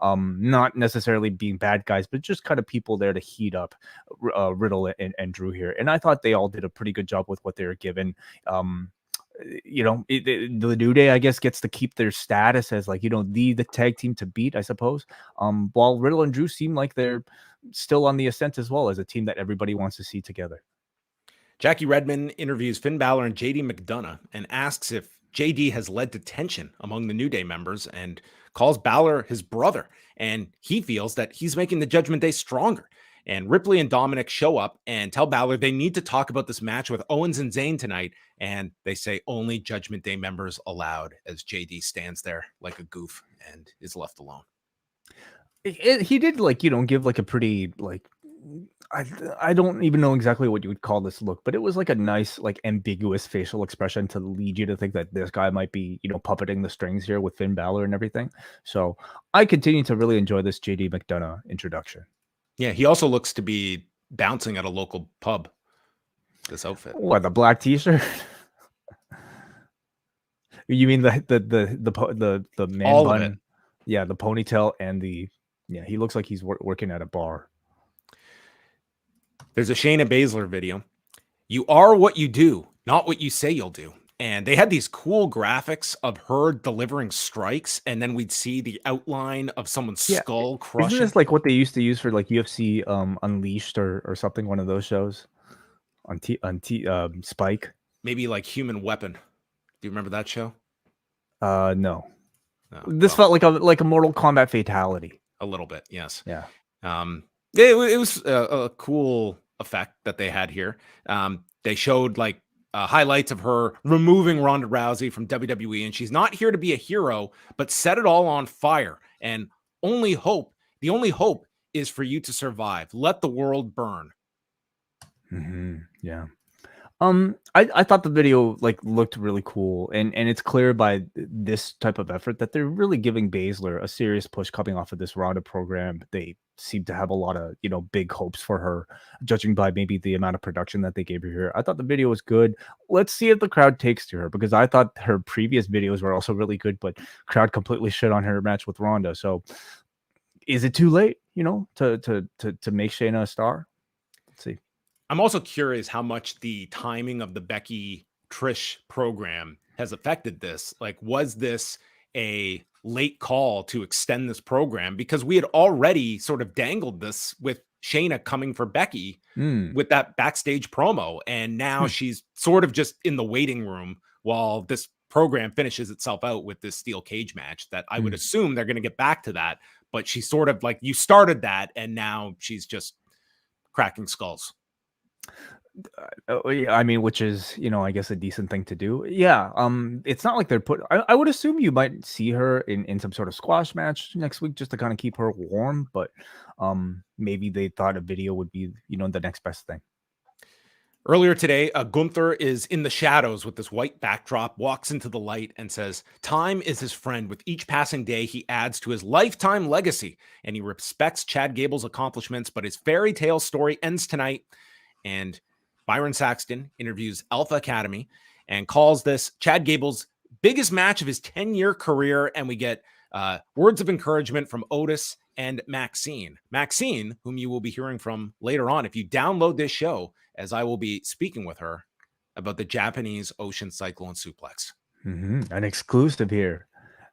Speaker 3: not necessarily being bad guys, but just kind of people there to heat up Riddle and Drew here. And I thought they all did a pretty good job with what they were given. The New Day, I guess, gets to keep their status as like, the tag team to beat, I suppose. While Riddle and Drew seem like they're still on the ascent as well as a team that everybody wants to see together.
Speaker 2: Jackie Redmond interviews Finn Balor and JD McDonough and asks if JD has led to tension among the New Day members and calls Balor his brother. And he feels that he's making the Judgment Day stronger. And Ripley and Dominic show up and tell Balor they need to talk about this match with Owens and Zayn tonight. And they say only Judgment Day members allowed, as JD stands there like a goof and is left alone.
Speaker 3: He did give like a pretty I don't even know exactly what you would call this look, but it was like a nice, like ambiguous facial expression to lead you to think that this guy might be, puppeting the strings here with Finn Balor and everything. So I continue to really enjoy this JD McDonough introduction. Yeah,
Speaker 2: he also looks to be bouncing at a local pub. This outfit.
Speaker 3: What, the black t-shirt? You mean the man
Speaker 2: all
Speaker 3: bun?
Speaker 2: Of it.
Speaker 3: Yeah, the ponytail and he looks like he's working at a bar.
Speaker 2: There's a Shayna Baszler video. You are what you do, not what you say you'll do. And they had these cool graphics of her delivering strikes, and then we'd see the outline of someone's skull crushing.
Speaker 3: Isn't this like what they used to use for like UFC Unleashed or something? One of those shows on Spike.
Speaker 2: Maybe like Human Weapon. Do you remember that show?
Speaker 3: No. This felt like a Mortal Kombat fatality.
Speaker 2: A little bit, yes.
Speaker 3: Yeah.
Speaker 2: It was a cool effect that they had here. They showed like highlights of her removing Ronda Rousey from WWE, and she's not here to be a hero, but set it all on fire. And the only hope is for you to survive. Let the world burn.
Speaker 3: Mm-hmm. Yeah. I thought the video looked really cool, and it's clear by this type of effort that they're really giving Baszler a serious push coming off of this Ronda program. They seem to have a lot of big hopes for her, judging by maybe the amount of production that they gave her here. I thought the video was good. Let's see if the crowd takes to her, because I thought her previous videos were also really good, but crowd completely shit on her match with Ronda. So is it too late, to make Shayna a star? Let's see.
Speaker 2: I'm also curious how much the timing of the Becky Trish program has affected this. Like, was this a late call to extend this program? Because we had already sort of dangled this with Shayna coming for Becky with that backstage promo. And now she's sort of just in the waiting room while this program finishes itself out with this steel cage match that I would assume they're going to get back to that. But she's sort of like, you started that and now she's just cracking skulls.
Speaker 3: I mean, which is, I guess a decent thing to do. Yeah. It's not like they're I would assume you might see her in some sort of squash match next week just to kind of keep her warm, but maybe they thought a video would be, the next best thing.
Speaker 2: Earlier today, Gunther is in the shadows with this white backdrop, walks into the light and says, time is his friend. With each passing day, he adds to his lifetime legacy, and he respects Chad Gable's accomplishments, but his fairy tale story ends tonight. And Byron Saxton interviews Alpha Academy and calls this Chad Gable's biggest match of his 10-year career. And we get words of encouragement from Otis and Maxxine. Maxxine, whom you will be hearing from later on if you download this show, as I will be speaking with her about the Japanese Ocean Cyclone Suplex.
Speaker 3: An exclusive here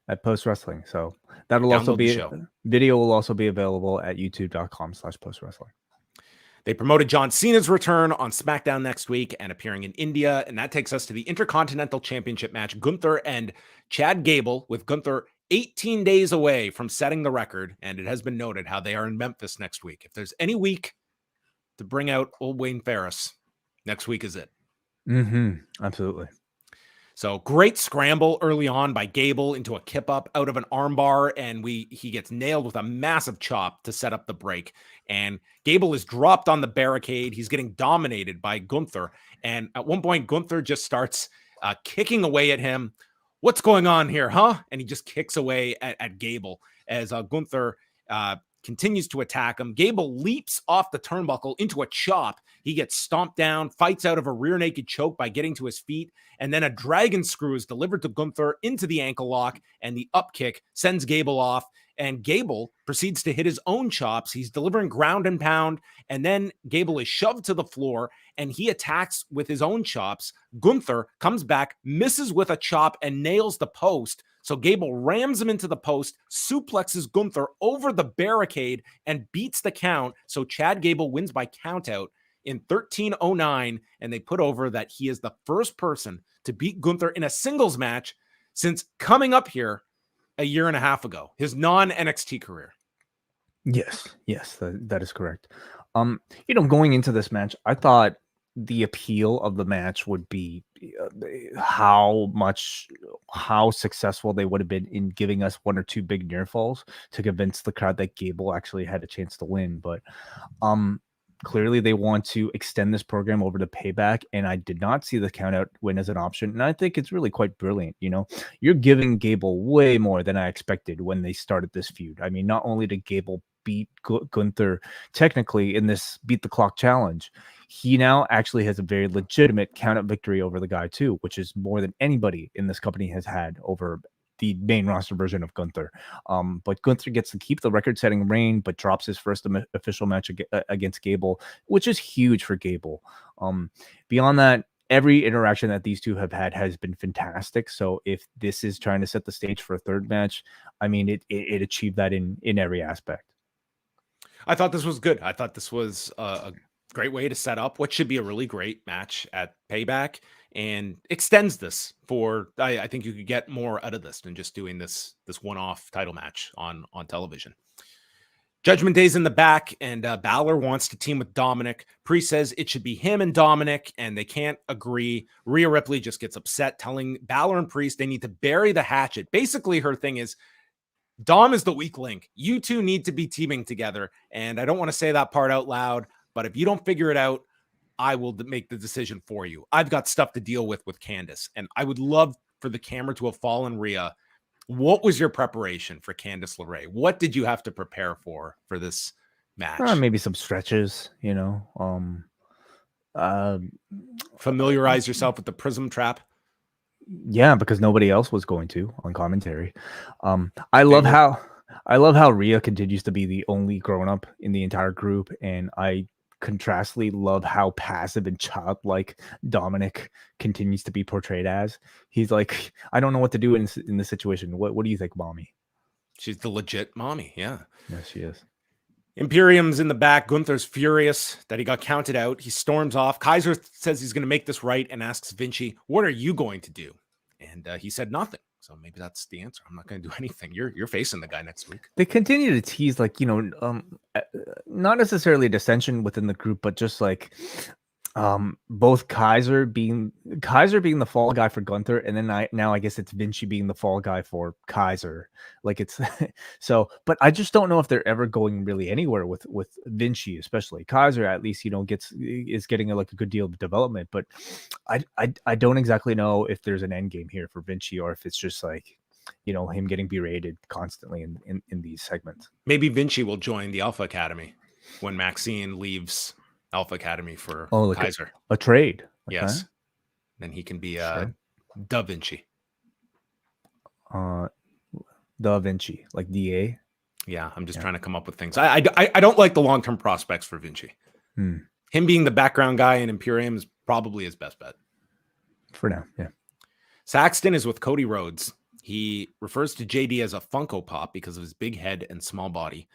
Speaker 3: at Post Wrestling. So that'll
Speaker 2: Download
Speaker 3: also be
Speaker 2: show.
Speaker 3: Video will also be available at youtube.com/Post Wrestling.
Speaker 2: They promoted John Cena's return on SmackDown next week and appearing in India. And that takes us to the Intercontinental Championship match, Gunther and Chad Gable, with Gunther 18 days away from setting the record. And it has been noted how they are in Memphis next week. If there's any week to bring out old Wayne Ferris. Next week is it.
Speaker 3: Absolutely.
Speaker 2: So great scramble early on by Gable into a kip up out of an armbar, and he gets nailed with a massive chop to set up the break. And Gable is dropped on the barricade. He's getting dominated by Gunther. And at one point, Gunther just starts kicking away at him. What's going on here, huh? And he just kicks away at Gable as Gunther continues to attack him. Gable leaps off the turnbuckle into a chop. He gets stomped down, fights out of a rear naked choke by getting to his feet, and then a dragon screw is delivered to Gunther into the ankle lock, and the up kick sends Gable off, and Gable proceeds to hit his own chops. He's delivering ground and pound, and then Gable is shoved to the floor, and he attacks with his own chops. Gunther comes back, misses with a chop, and nails the post. So Gable rams him into the post, suplexes Gunther over the barricade, and beats the count. So Chad Gable wins by countout in 13:09, and they put over that he is the first person to beat Gunther in a singles match since coming up here a year and a half ago, his non-NXT career.
Speaker 3: Yes, that is correct. Going into this match, I thought the appeal of the match would be how successful they would have been in giving us one or two big near falls to convince the crowd that Gable actually had a chance to win. But clearly they want to extend this program over to Payback, and I did not see the countout win as an option. And I think it's really quite brilliant. You're giving Gable way more than I expected when they started this feud. I mean, not only did Gable beat Gunther technically in this beat the clock challenge, he now actually has a very legitimate count-out victory over the guy too, which is more than anybody in this company has had over the main roster version of Gunther. But Gunther gets to keep the record-setting reign, but drops his first official match against Gable, which is huge for Gable. Beyond that, every interaction that these two have had has been fantastic. So if this is trying to set the stage for a third match, I mean, it achieved that in every aspect.
Speaker 2: I thought this was good. I thought this was a great way to set up what should be a really great match at Payback, and extends this for, I think you could get more out of this than just doing this one-off title match on television. Judgment Day's in the back, and Balor wants to team with Dominic. Priest says it should be him and Dominic, and they can't agree. Rhea Ripley just gets upset, telling Balor and Priest they need to bury the hatchet. Basically, her thing is, Dom is the weak link. You two need to be teaming together. And I don't want to say that part out loud, but if you don't figure it out, I will make the decision for you. I've got stuff to deal with Candice, and I would love for the camera to have fallen Rhea. What was your preparation for Candice LeRae? What did you have to prepare for this match?
Speaker 3: Maybe some stretches,
Speaker 2: familiarize yourself with the Prism Trap.
Speaker 3: Yeah, because nobody else was going to on commentary. I love how Rhea continues to be the only grown-up in the entire group, and I contrastly love how passive and childlike Dominic continues to be portrayed as. He's like, I don't know what to do in this situation. What do you think, mommy?
Speaker 2: She's the legit mommy, yeah.
Speaker 3: Yes, she is.
Speaker 2: Imperium's in the back. Gunther's furious that he got counted out. He storms off. Kaiser says he's going to make this right and asks Vinci, what are you going to do? And he said nothing. So maybe that's the answer. I'm not going to do anything. You're facing the guy next week. They
Speaker 3: continue to tease, like, not necessarily dissension within the group, but just like both Kaiser being the fall guy for Gunther, and then now I guess it's Vinci being the fall guy for Kaiser. Like, it's so, but I just don't know if they're ever going really anywhere with Vinci, especially. Kaiser at least is getting a good deal of development, but I don't exactly know if there's an end game here for Vinci, or if it's just like, him getting berated constantly in these segments.
Speaker 2: Maybe Vinci will join the Alpha Academy when Maxxine leaves Alpha Academy for Kaiser.
Speaker 3: A trade.
Speaker 2: Yes. Okay. Then he can be Da Vinci.
Speaker 3: Da Vinci, like DA.
Speaker 2: Yeah, I'm just trying to come up with things. I don't like the long-term prospects for Vinci. Him being the background guy in Imperium is probably his best bet.
Speaker 3: For now, yeah.
Speaker 2: Saxton is with Cody Rhodes. He refers to JD as a Funko Pop because of his big head and small body.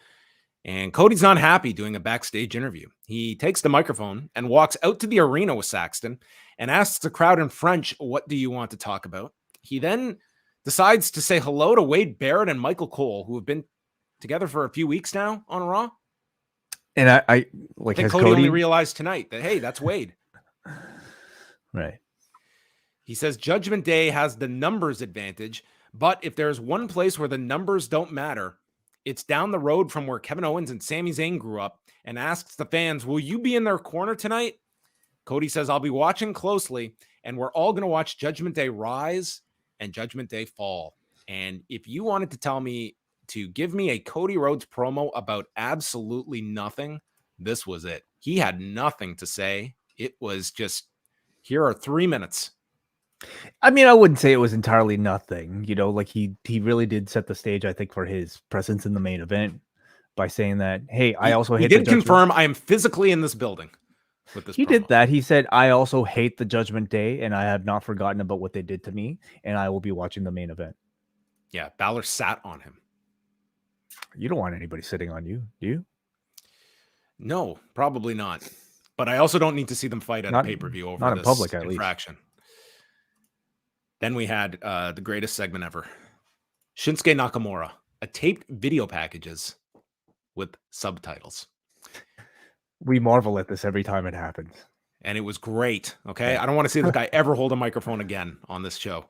Speaker 2: And Cody's not happy doing a backstage interview. He takes the microphone and walks out to the arena with Saxton and asks the crowd in French, what do you want to talk about? He then decides to say hello to Wade Barrett and Michael Cole, who have been together for a few weeks now on Raw.
Speaker 3: And I like,
Speaker 2: I think
Speaker 3: has
Speaker 2: Cody only
Speaker 3: Cody
Speaker 2: realized tonight that, hey, that's Wade.
Speaker 3: right?
Speaker 2: He says Judgment Day has the numbers advantage, but if there's one place where the numbers don't matter, it's down the road from where Kevin Owens and Sami Zayn grew up, and asks the fans, will you be in their corner tonight? Cody says, I'll be watching closely, and we're all going to watch Judgment Day rise and Judgment Day fall. And if you wanted to tell me to give me a Cody Rhodes promo about absolutely nothing, this was it. He had nothing to say. It was just, here are 3 minutes.
Speaker 3: I mean, I wouldn't say it was entirely nothing. You know, like he really did set the stage, I think, for his presence in the main event by saying that, hey, I also hate
Speaker 2: He did confirm I am physically in this building with this.
Speaker 3: He
Speaker 2: promo.
Speaker 3: did that. He said, I also hate the Judgment Day, and I have not forgotten about what they did to me, and I will be watching the main event.
Speaker 2: Yeah, Balor sat on him.
Speaker 3: You don't want anybody sitting on you, do you?
Speaker 2: No, probably not. But I also don't need to see them fight at a pay-per-view over this public, infraction. Then we had the greatest segment ever. Shinsuke Nakamura, a taped video packages with subtitles.
Speaker 3: We marvel at this every time it happens.
Speaker 2: And it was great. Okay. I don't want to see this guy ever hold a microphone again on this show.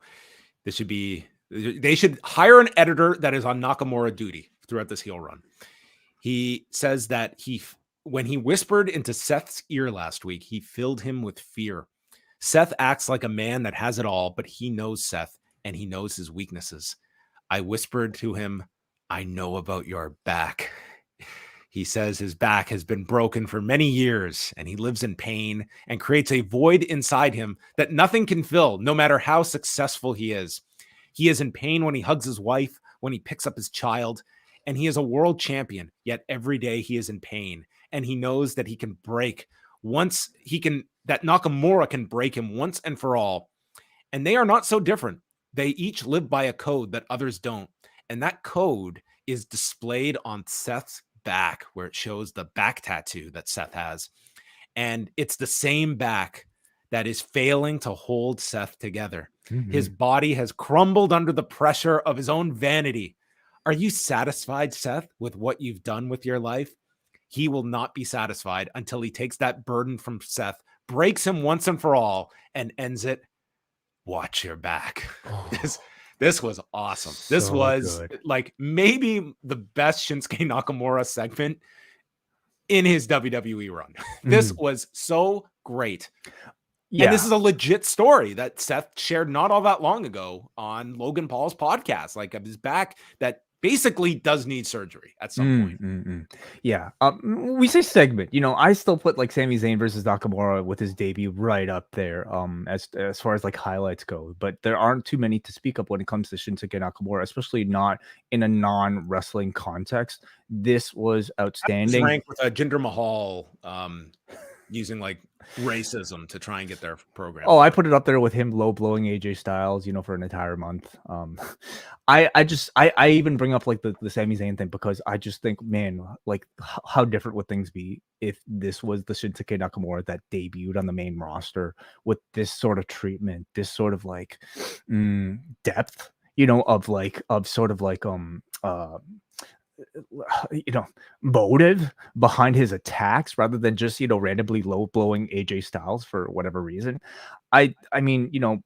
Speaker 2: They should hire an editor that is on Nakamura duty throughout this heel run. He says that when he whispered into Seth's ear last week, he filled him with fear. Seth acts like a man that has it all, but he knows Seth and he knows his weaknesses. I whispered to him, I know about your back. He says his back has been broken for many years and he lives in pain and creates a void inside him that nothing can fill, no matter how successful he is. He is in pain when he hugs his wife, when he picks up his child, and he is a world champion, yet every day he is in pain. And he knows that he can break that Nakamura can break him once and for all. And they are not so different. They each live by a code that others don't. And that code is displayed on Seth's back, where it shows the back tattoo that Seth has. And it's the same back that is failing to hold Seth together. Mm-hmm. His body has crumbled under the pressure of his own vanity. Are you satisfied, Seth, with what you've done with your life? He will not be satisfied until he takes that burden from Seth, breaks him once and for all, and ends it. Watch your back. Oh, this was awesome. This was good. Like maybe the best Shinsuke Nakamura segment in his WWE run. This was so great. Yeah. And this is a legit story that Seth shared not all that long ago on Logan Paul's podcast, like of his back that basically does need surgery at some point.
Speaker 3: Yeah. We say segment, you know, I still put like Sami Zayn versus Nakamura with his debut right up there as far as like highlights go, but there aren't too many to speak of when it comes to Shinsuke Nakamura, especially not in a non-wrestling context. This was outstanding.
Speaker 2: Ranked with Jinder Mahal using like racism to try and get their program.
Speaker 3: Oh, I put it up there with him low blowing AJ Styles, you know, for an entire month. I even bring up like the Sami Zayn thing because I just think, man, like how different would things be if this was the Shinsuke Nakamura that debuted on the main roster with this sort of treatment, this sort of like depth, you know, of sort of like you know, motive behind his attacks rather than just, you know, randomly low blowing AJ Styles for whatever reason. I mean, you know,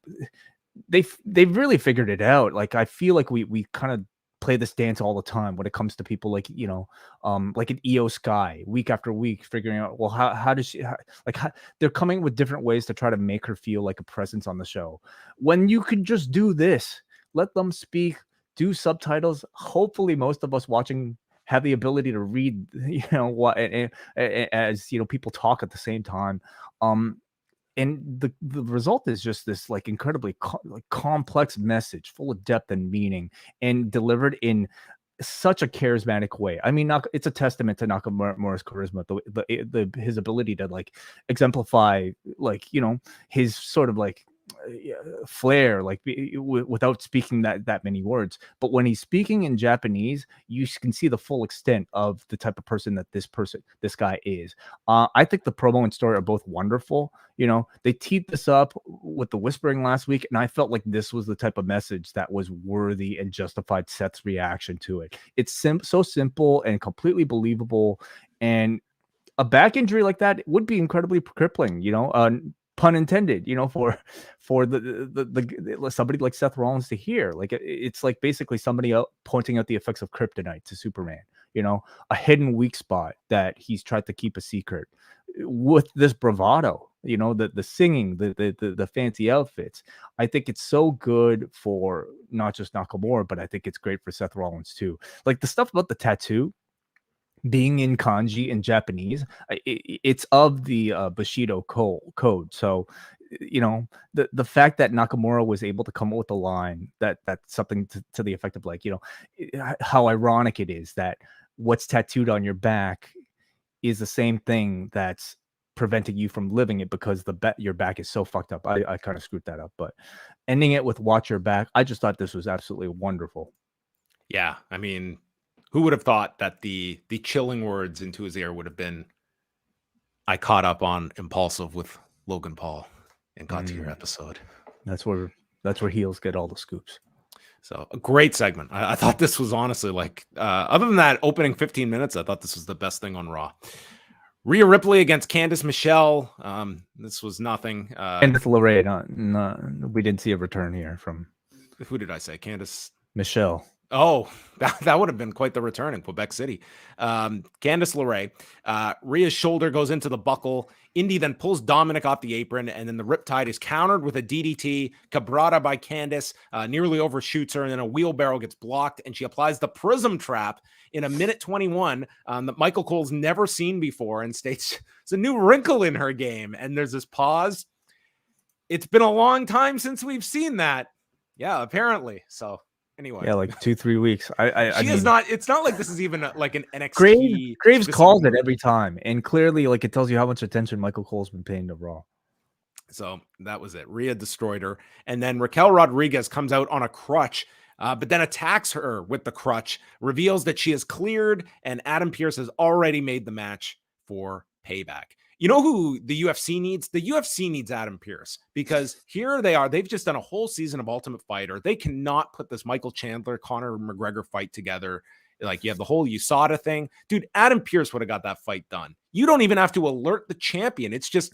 Speaker 3: they've really figured it out. Like I feel like we kind of play this dance all the time when it comes to people like, you know, like an Io Sky week after week, figuring out, well, how does she they're coming with different ways to try to make her feel like a presence on the show when you could just do this, let them speak, do subtitles. Hopefully most of us watching have the ability to read, you know, what as you know, people talk at the same time. And the result is just this like incredibly complex message full of depth and meaning and delivered in such a charismatic way. I mean, it's a testament to Nakamura's charisma, his ability to like exemplify, like, you know, his sort of like flair, like without speaking that many words. But when he's speaking in Japanese, you can see the full extent of the type of person that this guy is. I think the promo and story are both wonderful. You know, they teed this up with the whispering last week, and I felt like this was the type of message that was worthy and justified Seth's reaction to it. It's so simple and completely believable, and a back injury like that would be incredibly crippling, pun intended, for the somebody like Seth Rollins to hear. Like it's like basically somebody pointing out the effects of kryptonite to Superman, a hidden weak spot that he's tried to keep a secret with this bravado, the singing, the fancy outfits. I think it's so good for not just Nakamura, but I think it's great for Seth Rollins too. Like the stuff about the tattoo being in kanji in Japanese, it's of the Bushido code. So, the fact that Nakamura was able to come up with a line that's something to the effect of like, how ironic it is that what's tattooed on your back is the same thing that's preventing you from living it because your back is so fucked up. I kind of screwed that up, but ending it with watch your back, I just thought this was absolutely wonderful.
Speaker 2: Yeah, I mean, who would have thought that the chilling words into his ear would have been, I caught up on Impulsive with Logan Paul and got to your episode.
Speaker 3: That's where heels get all the scoops.
Speaker 2: So a great segment. I thought this was honestly like, other than that opening 15 minutes, I thought this was the best thing on Raw. Rhea Ripley against Candice Michelle. This was nothing.
Speaker 3: Candice LeRae. We didn't see a return here from.
Speaker 2: Who did I say? Candice
Speaker 3: Michelle.
Speaker 2: Oh, that would have been quite the return in Quebec City. Candice LeRae. Rhea's shoulder goes into the buckle. Indy then pulls Dominic off the apron, and then the Riptide is countered with a DDT. Cabrata by Candice nearly overshoots her, and then a wheelbarrow gets blocked, and she applies the Prism Trap in a minute 21 that Michael Cole's never seen before and states it's a new wrinkle in her game. And there's this pause. It's been a long time since we've seen that. Yeah, apparently. So anyway,
Speaker 3: yeah, like 2-3 weeks. I
Speaker 2: mean, not. It's not like this is even like an NXT.
Speaker 3: Graves calls it every time, and clearly, like, it tells you how much attention Michael Cole's been paying to Raw.
Speaker 2: So that was it. Rhea destroyed her, and then Raquel Rodriguez comes out on a crutch, but then attacks her with the crutch, reveals that she is cleared, and Adam Pearce has already made the match for Payback. You know who the UFC needs? The UFC needs Adam Pearce, because here they are. They've just done a whole season of Ultimate Fighter. They cannot put this Michael Chandler, Conor McGregor fight together. Like, you have the whole USADA thing. Dude, Adam Pearce would have got that fight done. You don't even have to alert the champion. It's just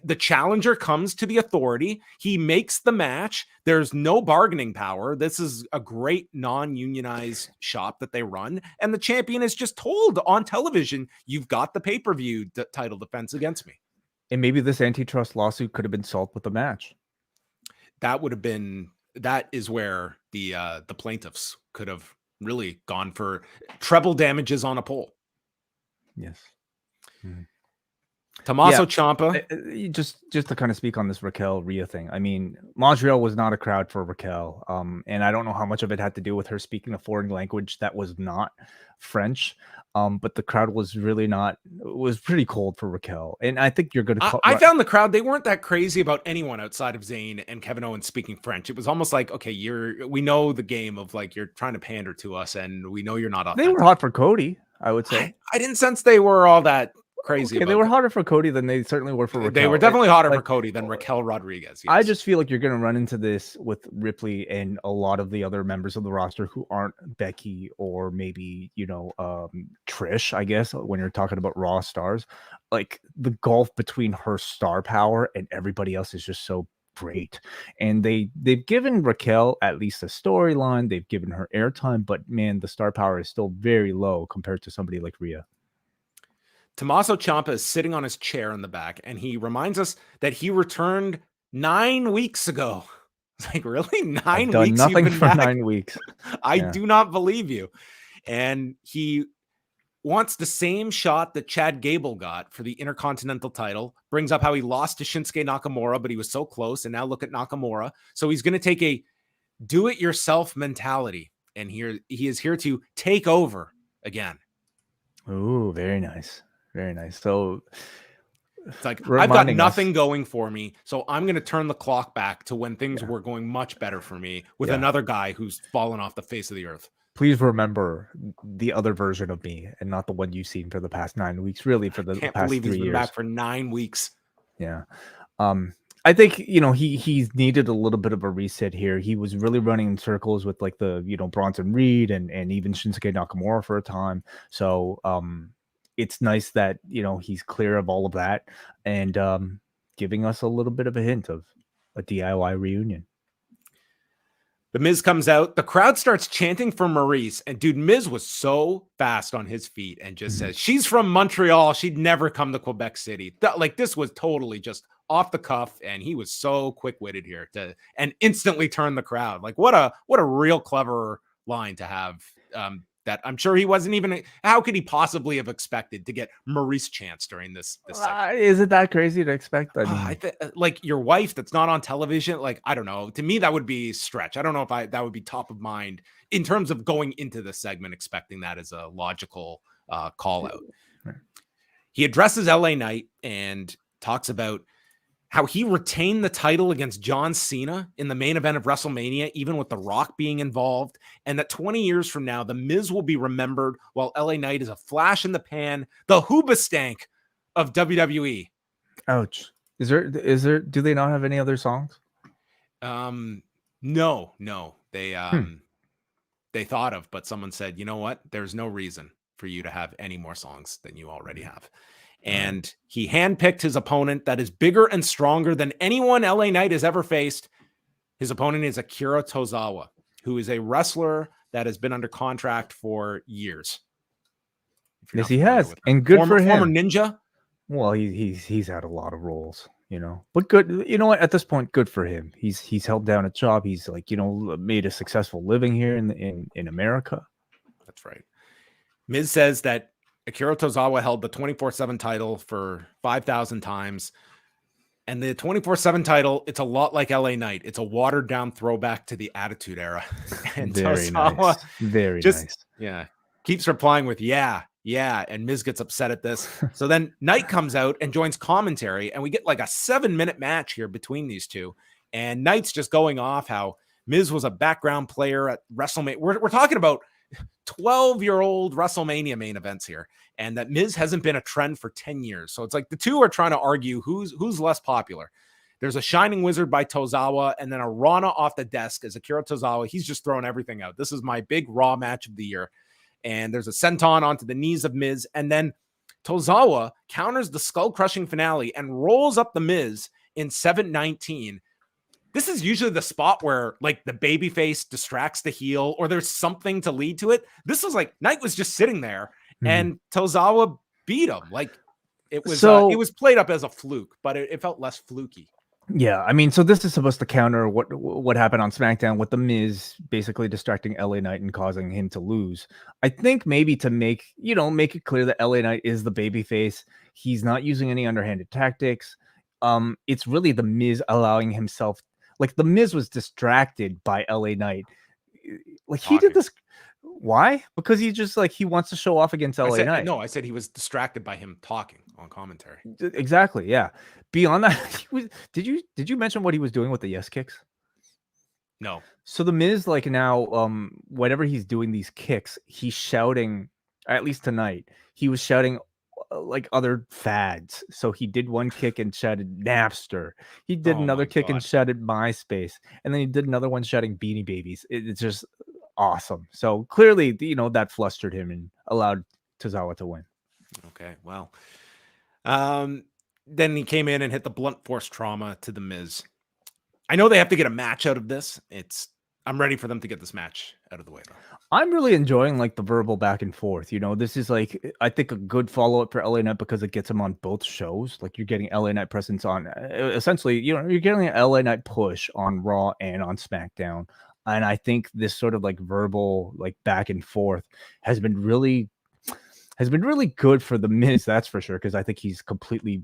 Speaker 2: the challenger comes to the authority. He makes the match. There's no bargaining power. This is a great non-unionized shop that they run. And the champion is just told on television, you've got the pay-per-view title defense against me.
Speaker 3: And maybe this antitrust lawsuit could have been solved with a match.
Speaker 2: That is where the plaintiffs could have really gone for treble damages on a pole.
Speaker 3: Yes. Mm-hmm.
Speaker 2: Tommaso Ciampa.
Speaker 3: Just to kind of speak on this Raquel Rhea thing. I mean, Montreal was not a crowd for Raquel. And I don't know how much of it had to do with her speaking a foreign language that was not French. But the crowd was really not, it was pretty cold for Raquel. And I think you're going to
Speaker 2: I found the crowd, they weren't that crazy about anyone outside of Zayn and Kevin Owens speaking French. It was almost like, okay, we know the game of like, you're trying to pander to us and we know you're not authentic.
Speaker 3: They were hot for Cody, I would say.
Speaker 2: I didn't sense they were all that crazy.
Speaker 3: Okay, they were hotter for Cody than they certainly were for Raquel.
Speaker 2: They were definitely hotter for Cody than Raquel Rodriguez. Yes.
Speaker 3: I just feel like you're going to run into this with Ripley and a lot of the other members of the roster who aren't Becky or maybe, Trish, I guess, when you're talking about Raw stars. Like, the gulf between her star power and everybody else is just so great. And they've given Raquel at least a storyline. They've given her airtime, but man, the star power is still very low compared to somebody like Rhea.
Speaker 2: Tommaso Ciampa is sitting on his chair in the back, and he reminds us that he returned 9 weeks ago. It's like, really? 9 weeks?
Speaker 3: Done nothing for back? 9 weeks.
Speaker 2: I do not believe you. And he wants the same shot that Chad Gable got for the Intercontinental title. Brings up how he lost to Shinsuke Nakamura, but he was so close. And now look at Nakamura. So he's going to take a do-it-yourself mentality. And he is here to take over again.
Speaker 3: Ooh, very nice. Very nice. So
Speaker 2: it's like, I've got nothing going for me, so I'm going to turn the clock back to when things were going much better for me with another guy who's fallen off the face of the earth.
Speaker 3: Please remember the other version of me and not the one you've seen for the past 9 weeks, really for the past 3 years.
Speaker 2: He's been back for 9 weeks.
Speaker 3: Yeah. I think, he's needed a little bit of a reset here. He was really running in circles with like the, Bronson Reed and even Shinsuke Nakamura for a time. So, it's nice that, he's clear of all of that and giving us a little bit of a hint of a DIY reunion.
Speaker 2: The Miz comes out. The crowd starts chanting for Maurice. And dude, Miz was so fast on his feet and just says, she's from Montreal. She'd never come to Quebec City. This was totally just off the cuff. And he was so quick-witted here and instantly turn the crowd. Like what a real clever line to have. That I'm sure he wasn't even. How could he possibly have expected to get Maurice chants during this segment?
Speaker 3: Is it that crazy to expect?
Speaker 2: I mean, like your wife that's not on television. Like, I don't know. To me, that would be a stretch. I don't know if that would be top of mind in terms of going into the segment, expecting that as a logical call out.
Speaker 3: Right.
Speaker 2: He addresses LA Knight and talks about how he retained the title against John Cena in the main event of WrestleMania, even with The Rock being involved, and that 20 years from now, The Miz will be remembered while LA Knight is a flash in the pan, the hoobastank of WWE.
Speaker 3: Ouch. Is there, do they not have any other songs?
Speaker 2: No. They thought of, but someone said, you know what? There's no reason for you to have any more songs than you already have. And he handpicked his opponent that is bigger and stronger than anyone LA Knight has ever faced. His opponent is Akira Tozawa, who is a wrestler that has been under contract for years.
Speaker 3: Yes, he has. And good for him.
Speaker 2: Former ninja.
Speaker 3: Well, he's had a lot of roles, but good. You know what? At this point, good for him. He's held down a job. He's made a successful living here in America.
Speaker 2: That's right. Miz says that Akira Tozawa held the 24/7 title for 5,000 times. And the 24/7 title, it's a lot like LA Knight. It's a watered down throwback to the Attitude Era. And
Speaker 3: Very
Speaker 2: Tozawa
Speaker 3: nice. Very nice.
Speaker 2: Yeah. Keeps replying with, yeah. And Miz gets upset at this. So then Knight comes out and joins commentary. And we get like a 7-minute match here between these two. And Knight's just going off how Miz was a background player at WrestleMania. We're talking about 12-year-old WrestleMania main events here, and that Miz hasn't been a trend for 10 years. So it's like the two are trying to argue who's less popular. There's a Shining Wizard by Tozawa, and then a Rana off the desk as Akira Tozawa. He's just throwing everything out. This is my big Raw match of the year. And there's a senton onto the knees of Miz, and then Tozawa counters the skull-crushing finale and rolls up the Miz in 7:19. This is usually the spot where like the babyface distracts the heel or there's something to lead to it. This was like Knight was just sitting there and Tozawa beat him. Like it was played up as a fluke, but it felt less fluky.
Speaker 3: Yeah, I mean, so this is supposed to counter what happened on SmackDown with the Miz basically distracting LA Knight and causing him to lose. I think maybe to make it clear that LA Knight is the babyface. He's not using any underhanded tactics. It's really the Miz allowing himself. Like the Miz was distracted by LA Knight. Like he did this. Why? Because he just he wants to show off against LA Knight.
Speaker 2: No, I said he was distracted by him talking on commentary.
Speaker 3: Exactly. Yeah. Beyond that, did you mention what he was doing with the yes kicks?
Speaker 2: No.
Speaker 3: So the Miz now, whenever he's doing these kicks, he's shouting. At least tonight, he was shouting other fads. So he did one kick and shouted Napster. He did another kick and shouted MySpace, and then he did another one shouting Beanie Babies. It's just awesome. So clearly, that flustered him and allowed Tozawa to win.
Speaker 2: Okay, well, then he came in and hit the blunt force trauma to the Miz. I know they have to get a match out of this. I'm ready for them to get this match out of the way, though. I'm
Speaker 3: really enjoying the verbal back and forth. This is I think a good follow-up for LA Knight because it gets him on both shows. You're getting LA Knight presence on essentially, you're getting an LA Knight push on Raw and on SmackDown. And I think this sort of verbal back and forth has been really good for the Miz, that's for sure, because I think he's completely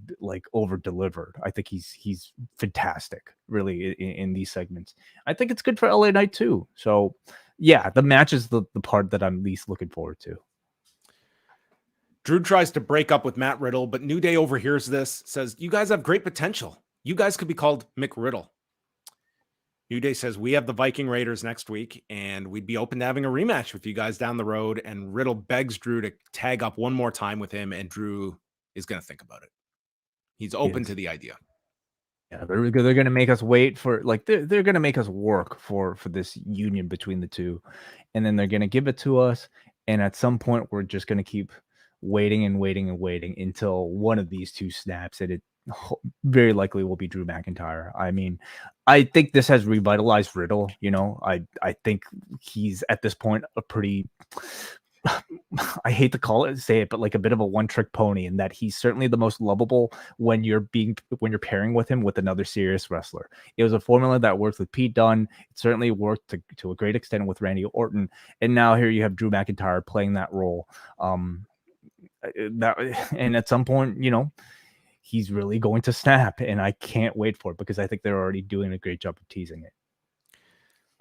Speaker 3: over delivered. I think he's fantastic, really, in these segments. I think it's good for LA Knight too. So yeah, the match is the part that I'm least looking forward to. Drew tries to break up with Matt Riddle, but New Day overhears this, says, "You guys have great potential. You guys could be called McRiddle." New Day says, "We have the Viking Raiders next week, and we'd be open to having a rematch with you guys down the road." And Riddle begs Drew to tag up one more time with him, and Drew is going to think about it. He's open to the idea. Yeah, they're going to make us wait for they're going to make us work for this union between the two, and then they're going to give it to us. And at some point, we're just going to keep waiting and waiting and waiting until one of these two snaps, and it very likely will be Drew McIntyre. I mean, I think this has revitalized Riddle. You know, I think he's at this point a pretty I hate to say it, but like a bit of a one-trick pony, in that he's certainly the most lovable when you're pairing with him with another serious wrestler. It was a formula that worked with Pete Dunne. It certainly worked to a great extent with Randy Orton, and now here you have Drew McIntyre playing that role. And at some point, you know, he's really going to snap, and I can't wait for it because I think they're already doing a great job of teasing it.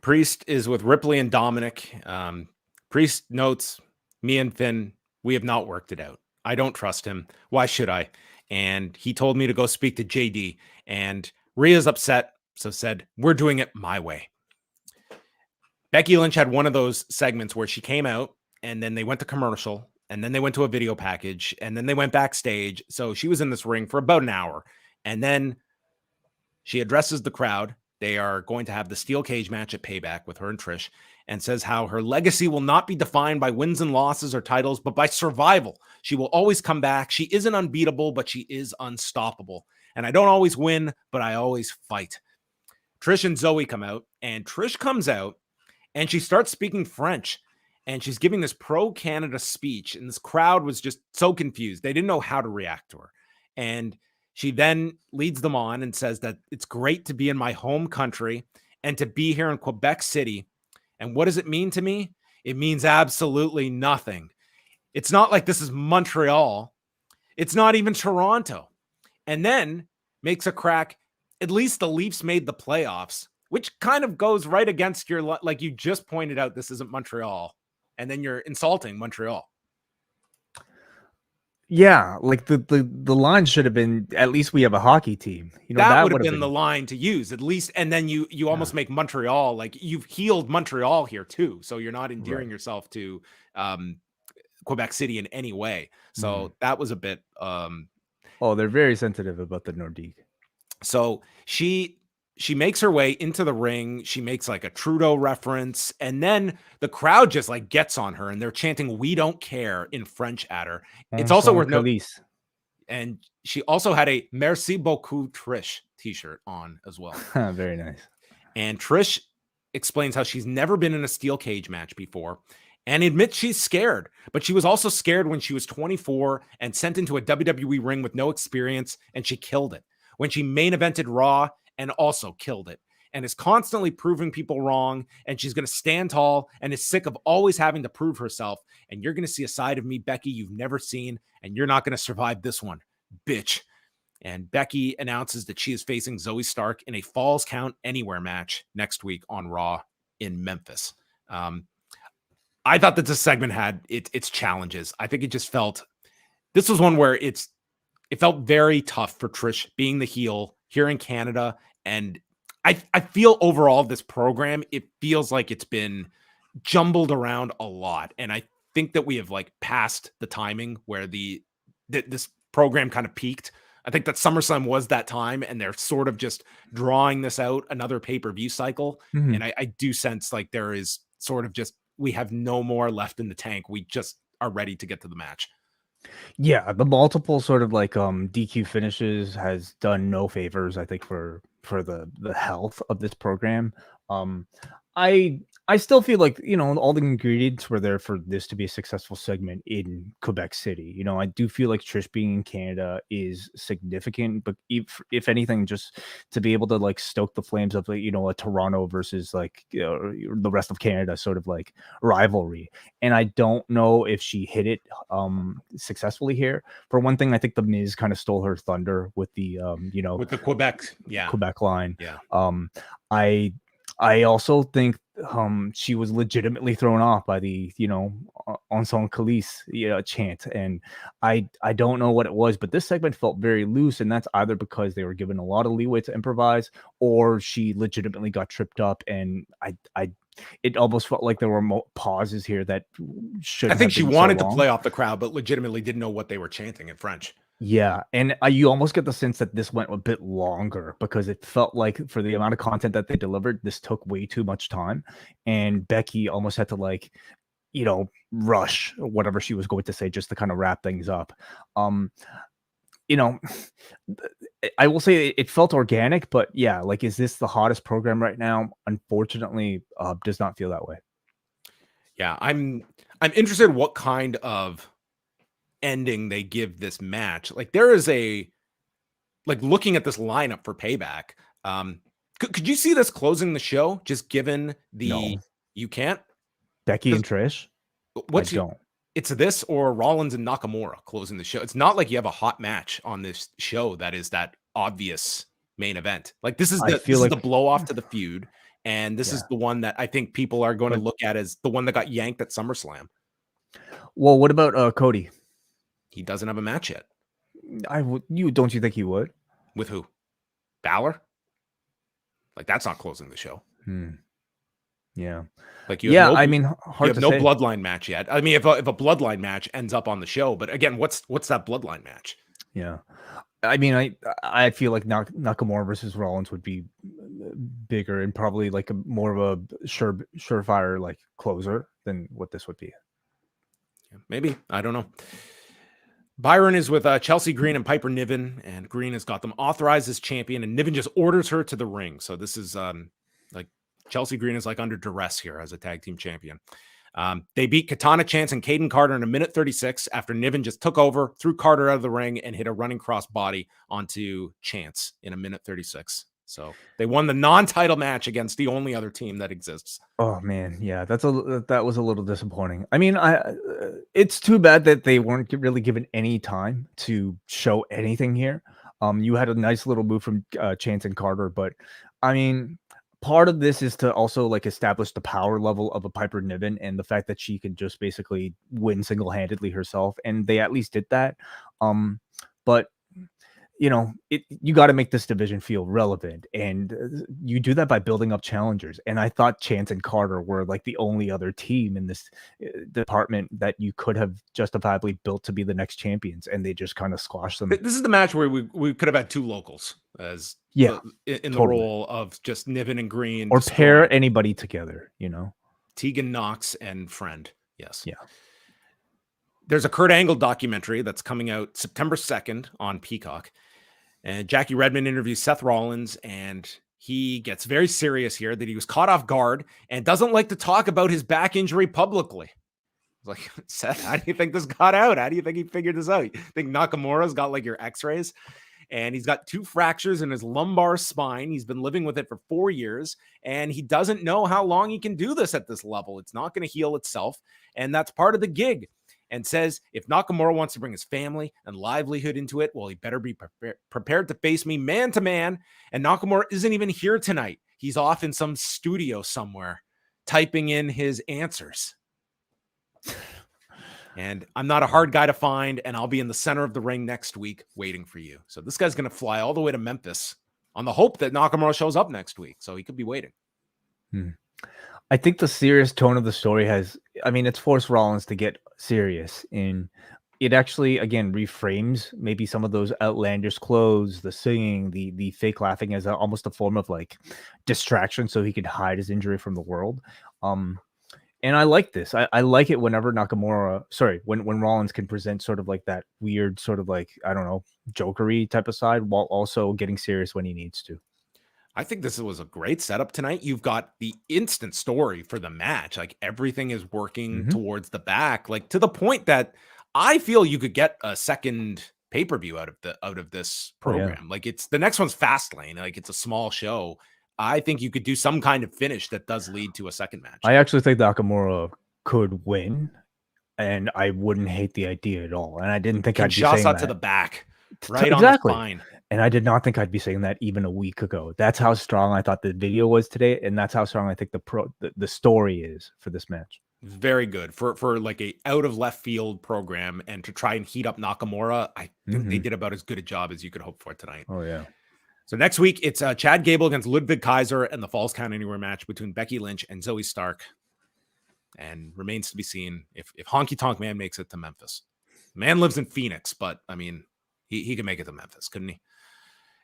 Speaker 2: Priest is with Ripley and Dominic. Priest notes, me and Finn, we have not worked it out. I don't trust him. Why should I? And he told me to go speak to JD. And Rhea's upset, so said, we're doing it my way. Becky Lynch had one of those segments where she came out, and then they went to commercial, and then they went to a video package, and then they went backstage. So she was in this ring for about an hour. And then she addresses the crowd. They are going to have the steel cage match at Payback with her and Trish, and says how her legacy will not be defined by wins and losses or titles, but by survival. She will always come back. She isn't unbeatable, but she is unstoppable. And I don't always win, but I always fight. Trish and Zoe come out, and Trish comes out, and she starts speaking French, and she's giving this pro-Canada speech, and this crowd was just so confused. They didn't know how to react to her. And she then leads them on and says that it's great to be in my home country and to be here in Quebec City. And what does it mean to me? It means absolutely nothing. It's not like this is Montreal. It's not even Toronto. And then makes a crack. At least the Leafs made the playoffs, which kind of goes right against your, like you just pointed out, this isn't Montreal. And then you're insulting Montreal.
Speaker 3: Yeah, like the line should have been, at least we have a hockey team. You know,
Speaker 2: that would have been the line to use, at least. And then you almost make Montreal, like you've healed Montreal here too. So you're not endearing yourself to Quebec City in any way. So that was a bit
Speaker 3: they're very sensitive about the Nordique.
Speaker 2: So she makes her way into the ring. She makes like a Trudeau reference, and then the crowd just like gets on her, and they're chanting "We don't care" in French at her. It's also worth noting, and she also had a "Merci beaucoup Trish" t-shirt on as well.
Speaker 3: Very nice.
Speaker 2: And Trish explains how she's never been in a steel cage match before, and admits she's scared. But she was also scared when she was 24 and sent into a WWE ring with no experience, and she killed it. When she main evented Raw, and also killed it, and is constantly proving people wrong, and she's going to stand tall and is sick of always having to prove herself. And you're going to see a side of me, Becky, you've never seen, and you're not going to survive this one, bitch. And Becky announces that she is facing Zoe Stark in a Falls Count Anywhere match next week on Raw in Memphis. I thought that this segment had its challenges. I think it just felt, this was one where it felt very tough for Trish being the heel here in Canada. And I feel overall this program, it feels like it's been jumbled around a lot. And I think that we have like passed the timing where this program kind of peaked. I think that SummerSlam was that time, and they're sort of just drawing this out another pay-per-view cycle. And I do sense like there is sort of just, we have no more left in the tank. We just are ready to get to the match.
Speaker 3: Yeah, the multiple sort of like DQ finishes has done no favors, I think, for the health of this program. I still feel like, you know, all the ingredients were there for this to be a successful segment in Quebec City. You know, I do feel like Trish being in Canada is significant, but if anything, just to be able to like stoke the flames of, like, you know, a Toronto versus like, you know, the rest of Canada sort of like rivalry. And I don't know if she hit it successfully here. For one thing, I think the Miz kind of stole her thunder with the you know,
Speaker 2: with the Quebec
Speaker 3: line.
Speaker 2: Yeah.
Speaker 3: I also think she was legitimately thrown off by the, you know, Ensemble Calisse chant. And I don't know what it was, but this segment felt very loose. And that's either because they were given a lot of leeway to improvise, or she legitimately got tripped up. And it almost felt like there were pauses here that should.
Speaker 2: I think she wanted to play off the crowd, but legitimately didn't know what they were chanting in French.
Speaker 3: Yeah, and you almost get the sense that this went a bit longer because it felt like for the amount of content that they delivered, this took way too much time, and Becky almost had to like rush or whatever she was going to say just to kind of wrap things up. You know, I will say it felt organic, but yeah, like, is this the hottest program right now? Unfortunately, does not feel that way.
Speaker 2: Yeah, I'm interested what kind of ending they give this match. Like, there is looking at this lineup for Payback. Could you see this closing the show? Just given
Speaker 3: No.
Speaker 2: you can't.
Speaker 3: Becky and Trish. Don't.
Speaker 2: It's this or Rollins and Nakamura closing the show. It's not like you have a hot match on this show that is that obvious main event. Like, this is the blow off to the feud, and this is the one that I think people are going to look at as the one that got yanked at SummerSlam.
Speaker 3: Well, what about Cody?
Speaker 2: He doesn't have a match yet.
Speaker 3: Don't you think he would?
Speaker 2: With who? Balor? Like, that's not closing the show.
Speaker 3: Yeah.
Speaker 2: Like, you have
Speaker 3: hard to
Speaker 2: no
Speaker 3: say.
Speaker 2: bloodline match yet. I mean, if a bloodline match ends up on the show, but again, what's that bloodline match?
Speaker 3: Yeah. I mean, I feel like Nakamura versus Rollins would be bigger and probably like more of a surefire like closer than what this would be.
Speaker 2: Yeah, maybe. I don't know. Byron is with Chelsea Green and Piper Niven, and Green has got them authorized as champion, and Niven just orders her to the ring. So this is like Chelsea Green is like under duress here as a tag team champion. They beat Katana Chance and Caden Carter in a minute 36 after Niven just took over, threw Carter out of the ring, and hit a running cross body onto Chance in a minute 36. So they won the non-title match against the only other team that exists.
Speaker 3: Oh man, yeah, that was a little disappointing. I mean, it's too bad that they weren't really given any time to show anything here. You had a nice little move from Chance and Carter, but I mean, part of this is to also like establish the power level of a Piper Niven and the fact that she can just basically win single-handedly herself, and they at least did that. But you got to make this division feel relevant, and you do that by building up challengers. And I thought Chance and Carter were like the only other team in this department that you could have justifiably built to be the next champions, and they just kind of squashed them.
Speaker 2: This is the match where we could have had two locals as in the role of just Niven and Green,
Speaker 3: or pair anybody together.
Speaker 2: Tegan Knox and Friend. Yes.
Speaker 3: Yeah.
Speaker 2: There's a Kurt Angle documentary that's coming out September 2nd on Peacock. And Jackie Redmond interviews Seth Rollins, and he gets very serious here that he was caught off guard and doesn't like to talk about his back injury publicly. Like, Seth, how do you think this got out? How do you think he figured this out? You think Nakamura's got like your x-rays? And he's got 2 fractures in his lumbar spine. He's been living with it for 4 years, and he doesn't know how long he can do this at this level. It's not going to heal itself, and that's part of the gig. And says, if Nakamura wants to bring his family and livelihood into it, well, he better be prepared to face me man to man. And Nakamura isn't even here tonight. He's off in some studio somewhere, typing in his answers. And I'm not a hard guy to find, and I'll be in the center of the ring next week waiting for you. So this guy's going to fly all the way to Memphis on the hope that Nakamura shows up next week. So he could be waiting.
Speaker 3: I think the serious tone of the story it's forced Rollins to get serious, and it actually, again, reframes maybe some of those outlandish clothes, the singing, the fake laughing as almost a form of like distraction so he could hide his injury from the world. And I like this. I like it whenever when Rollins can present sort of like that weird sort of like, I don't know, jokery type of side while also getting serious when he needs to.
Speaker 2: I think this was a great setup tonight. You've got the instant story for the match. Like, everything is working towards the back, like to the point that I feel you could get a second pay-per-view out of this program. Like, it's the next one's Fastlane. Like, it's a small show. I think you could do some kind of finish that does lead to a second match.
Speaker 3: I actually think Nakamura could win, and I wouldn't hate the idea at all. And I didn't think I'd be saying that.
Speaker 2: To the back, right
Speaker 3: exactly.
Speaker 2: On the spine.
Speaker 3: And I did not think I'd be saying that even a week ago. That's how strong I thought the video was today, and that's how strong I think the story is for this match.
Speaker 2: Very good for like a out of left field program, and to try and heat up Nakamura. I think they did about as good a job as you could hope for tonight.
Speaker 3: Oh yeah.
Speaker 2: So next week it's Chad Gable against Ludwig Kaiser and the Falls Count Anywhere match between Becky Lynch and Zoe Stark. And remains to be seen if Honky Tonk Man makes it to Memphis. Man lives in Phoenix, but I mean, he can make it to Memphis, couldn't he?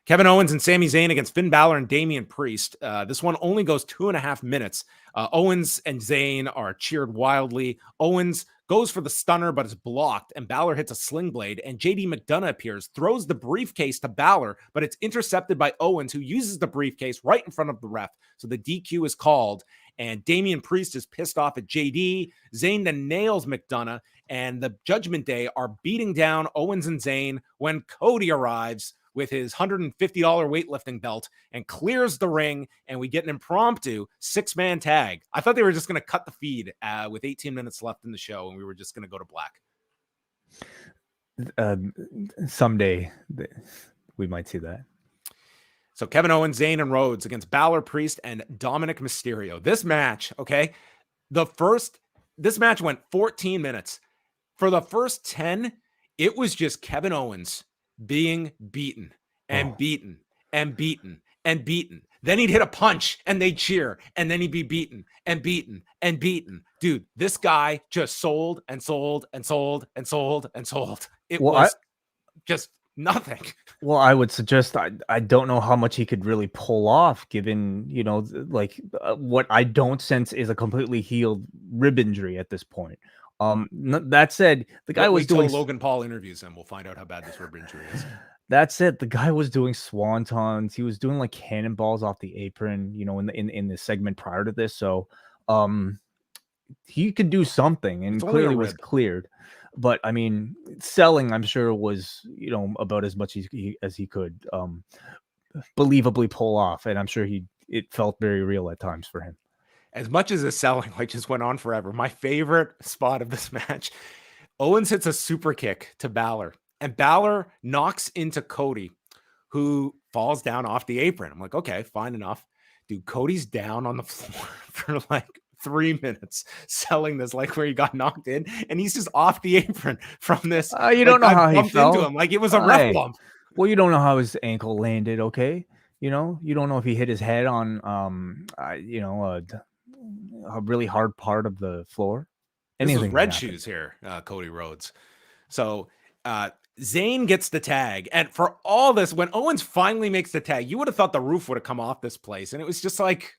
Speaker 2: Kevin Owens and Sami Zayn against Finn Balor and Damian Priest. This one only goes 2.5 minutes. Owens and Zayn are cheered wildly. Owens goes for the stunner, but it's blocked, and Balor hits a sling blade, and JD McDonough appears, throws the briefcase to Balor, but it's intercepted by Owens, who uses the briefcase right in front of the ref. So the DQ is called, and Damian Priest is pissed off at JD. Zayn then nails McDonough, and the Judgment Day are beating down Owens and Zayn when Cody arrives with his $150 weightlifting belt and clears the ring, and we get an impromptu 6-man tag. I thought they were just going to cut the feed with 18 minutes left in the show, and we were just going to go to black.
Speaker 3: Someday we might see that.
Speaker 2: So Kevin Owens, Zayn, and Rhodes against Balor, Priest, and Dominic Mysterio. This match, okay, this match went 14 minutes. For the first 10, it was just Kevin Owens being beaten and beaten and beaten and beaten. Then he'd hit a punch and they'd cheer, and then he'd be beaten and beaten and beaten. Dude, this guy just sold and sold and sold and sold and sold. It was just nothing.
Speaker 3: Well, I would suggest I don't know how much he could really pull off, given, what I don't sense is a completely healed rib injury at this point. That said, the guy was doing
Speaker 2: Logan Paul interviews him. We'll find out how bad this rib injury is.
Speaker 3: That's it. The guy was doing swantons. He was doing like cannonballs off the apron, in the segment prior to this. So, he could do something, and clearly was cleared. But I mean, selling, I'm sure, was about as much as he could believably pull off, and I'm sure it felt very real at times for him.
Speaker 2: As much as the selling just went on forever, my favorite spot of this match, Owens hits a super kick to Balor, and Balor knocks into Cody, who falls down off the apron. I'm like, okay, fine enough. Dude, Cody's down on the floor for like 3 minutes selling this, like where he got knocked in, and he's just off the apron from this.
Speaker 3: You don't know how he fell.
Speaker 2: Into him like it was a ref bump.
Speaker 3: Well, you don't know how his ankle landed, okay? You don't know if he hit his head on a really hard part of the floor.
Speaker 2: This was red shoes here, Cody Rhodes. So Zayn gets the tag, and for all this, when Owens finally makes the tag, you would have thought the roof would have come off this place, and it was just like,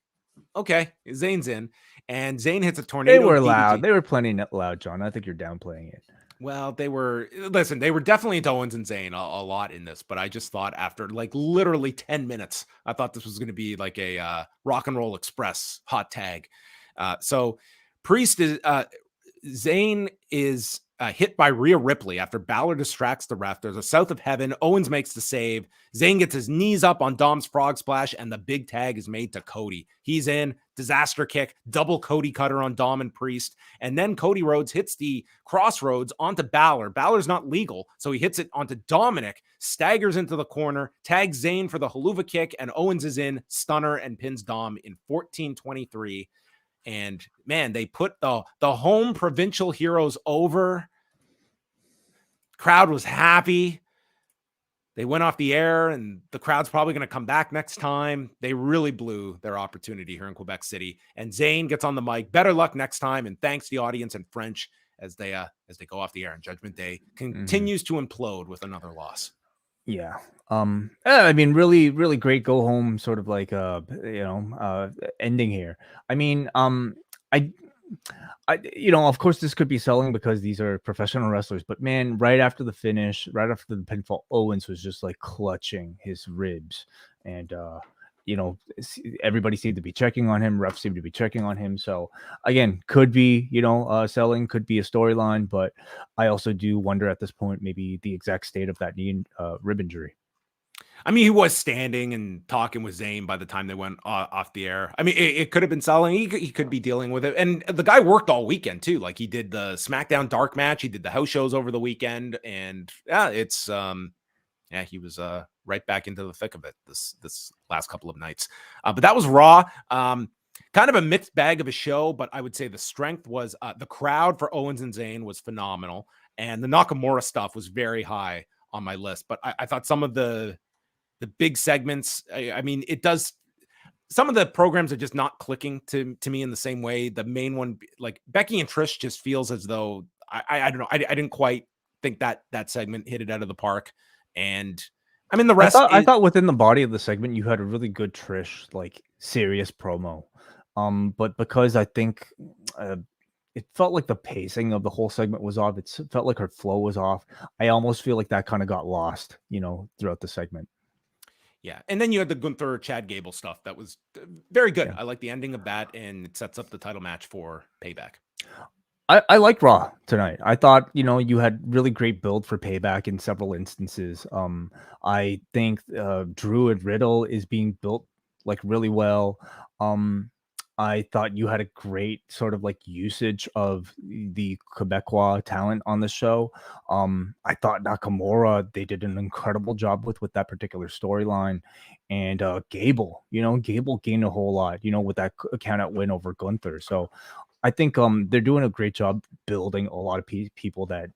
Speaker 2: okay, Zayn's in, and Zayn hits a tornado.
Speaker 3: They were loud. They were plenty loud, John. I think you're downplaying it.
Speaker 2: Well, they were definitely into Owens and Zayn a lot in this, but I just thought after like literally 10 minutes, I thought this was going to be like a Rock and Roll Express hot tag. So Priest is Zayn is hit by Rhea Ripley after Balor distracts the ref. There's a South of Heaven. Owens makes the save. Zayn gets his knees up on Dom's frog splash, and the big tag is made to Cody. He's in. Disaster kick, double Cody cutter on Dom and Priest. And then Cody Rhodes hits the crossroads onto Balor. Balor's not legal, so he hits it onto Dominic, staggers into the corner, tags Zayn for the haluva kick, and Owens is in, stunner, and pins Dom in 14:23. And man, they put the home provincial heroes over. Crowd was happy. They went off the air, and the crowd's probably going to come back next time. They really blew their opportunity here in Quebec City. And Zayn gets on the mic. Better luck next time, and thanks the audience in French as they go off the air. And Judgment Day continues to implode with another loss.
Speaker 3: Yeah. I mean, really, really great go home sort of like ending here. I mean, I of course this could be selling because these are professional wrestlers, but man, right after the finish, right after the pinfall, Owens was just like clutching his ribs, and everybody seemed to be checking on him. Refs seemed to be checking on him. So again, could be, selling, could be a storyline, but I also do wonder at this point, maybe the exact state of that knee rib injury.
Speaker 2: I mean, he was standing and talking with Zayn by the time they went off the air. I mean, it could have been selling. He could be dealing with it. And the guy worked all weekend too. Like he did the SmackDown Dark match. He did the house shows over the weekend. And he was right back into the thick of it this last couple of nights. But that was Raw. Kind of a mixed bag of a show, but I would say the strength was the crowd for Owens and Zayn was phenomenal. And the Nakamura stuff was very high on my list. But I thought some of the big segments, I mean, it does. Some of the programs are just not clicking to me in the same way. The main one, like Becky and Trish, just feels as though I don't know. I didn't quite think that segment hit it out of the park. And I mean, the rest.
Speaker 3: I thought within the body of the segment you had a really good Trish, like, serious promo. But because I think it felt like the pacing of the whole segment was off. It felt like her flow was off. I almost feel like that kind of got lost, throughout the segment.
Speaker 2: Yeah, and then you had the Gunther Chad Gable stuff that was very good.
Speaker 3: Yeah.
Speaker 2: I like the ending of that, and it sets up the title match for Payback.
Speaker 3: I liked Raw tonight. I thought, you had really great build for Payback in several instances. I think Drew and Riddle is being built like really well. I thought you had a great sort of like usage of the Quebecois talent on the show. I thought Nakamura, they did an incredible job with that particular storyline. And Gable, Gable gained a whole lot, with that count out win over Gunther. So I think they're doing a great job building a lot of people that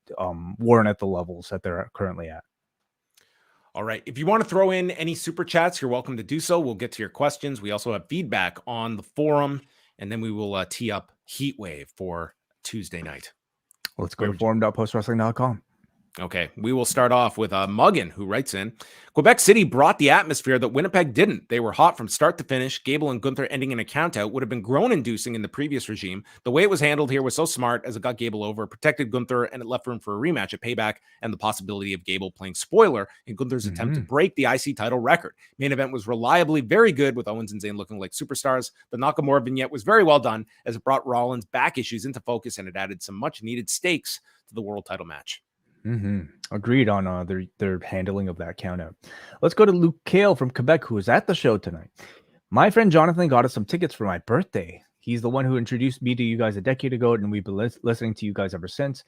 Speaker 3: weren't at the levels that they're currently at.
Speaker 2: All right. If you want to throw in any super chats, you're welcome to do so. We'll get to your questions. We also have feedback on the forum, and then we will tee up Heatwave for Tuesday night.
Speaker 3: Let's go to forum.postwrestling.com.
Speaker 2: Okay, we will start off with Muggin, who writes in, Quebec City brought the atmosphere that Winnipeg didn't. They were hot from start to finish. Gable and Gunther ending in a countout would have been groan-inducing in the previous regime. The way it was handled here was so smart as it got Gable over, protected Gunther, and it left room for a rematch at Payback and the possibility of Gable playing spoiler in Gunther's attempt to break the IC title record. Main event was reliably very good with Owens and Zayn looking like superstars. The Nakamura vignette was very well done as it brought Rollins' back issues into focus and it added some much-needed stakes to the world title match.
Speaker 3: Agreed on their handling of that countout. Let's go to Luke Kale from Quebec, who was at the show tonight. My friend Jonathan got us some tickets for my birthday. He's the one who introduced me to you guys a decade ago, and we've been listening to you guys ever since.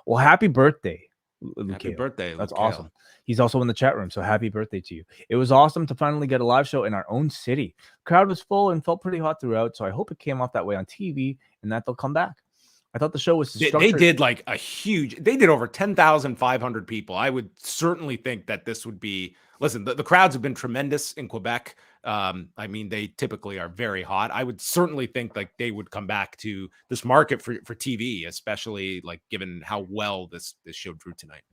Speaker 3: Well, happy birthday, Luke
Speaker 2: Happy
Speaker 3: Kale.
Speaker 2: birthday,
Speaker 3: That's
Speaker 2: Luke
Speaker 3: awesome.
Speaker 2: Kale.
Speaker 3: He's also in the chat room, so happy birthday to you. It was awesome to finally get a live show in our own city. Crowd was full and felt pretty hot throughout, so I hope it came off that way on TV and that they'll come back. I thought the show was
Speaker 2: They did like they did over 10,500 people. I would certainly think that this would be, listen, the crowds have been tremendous in Quebec. I mean, they typically are very hot. I would certainly think like they would come back to this market for TV, especially like given how well this show drew tonight.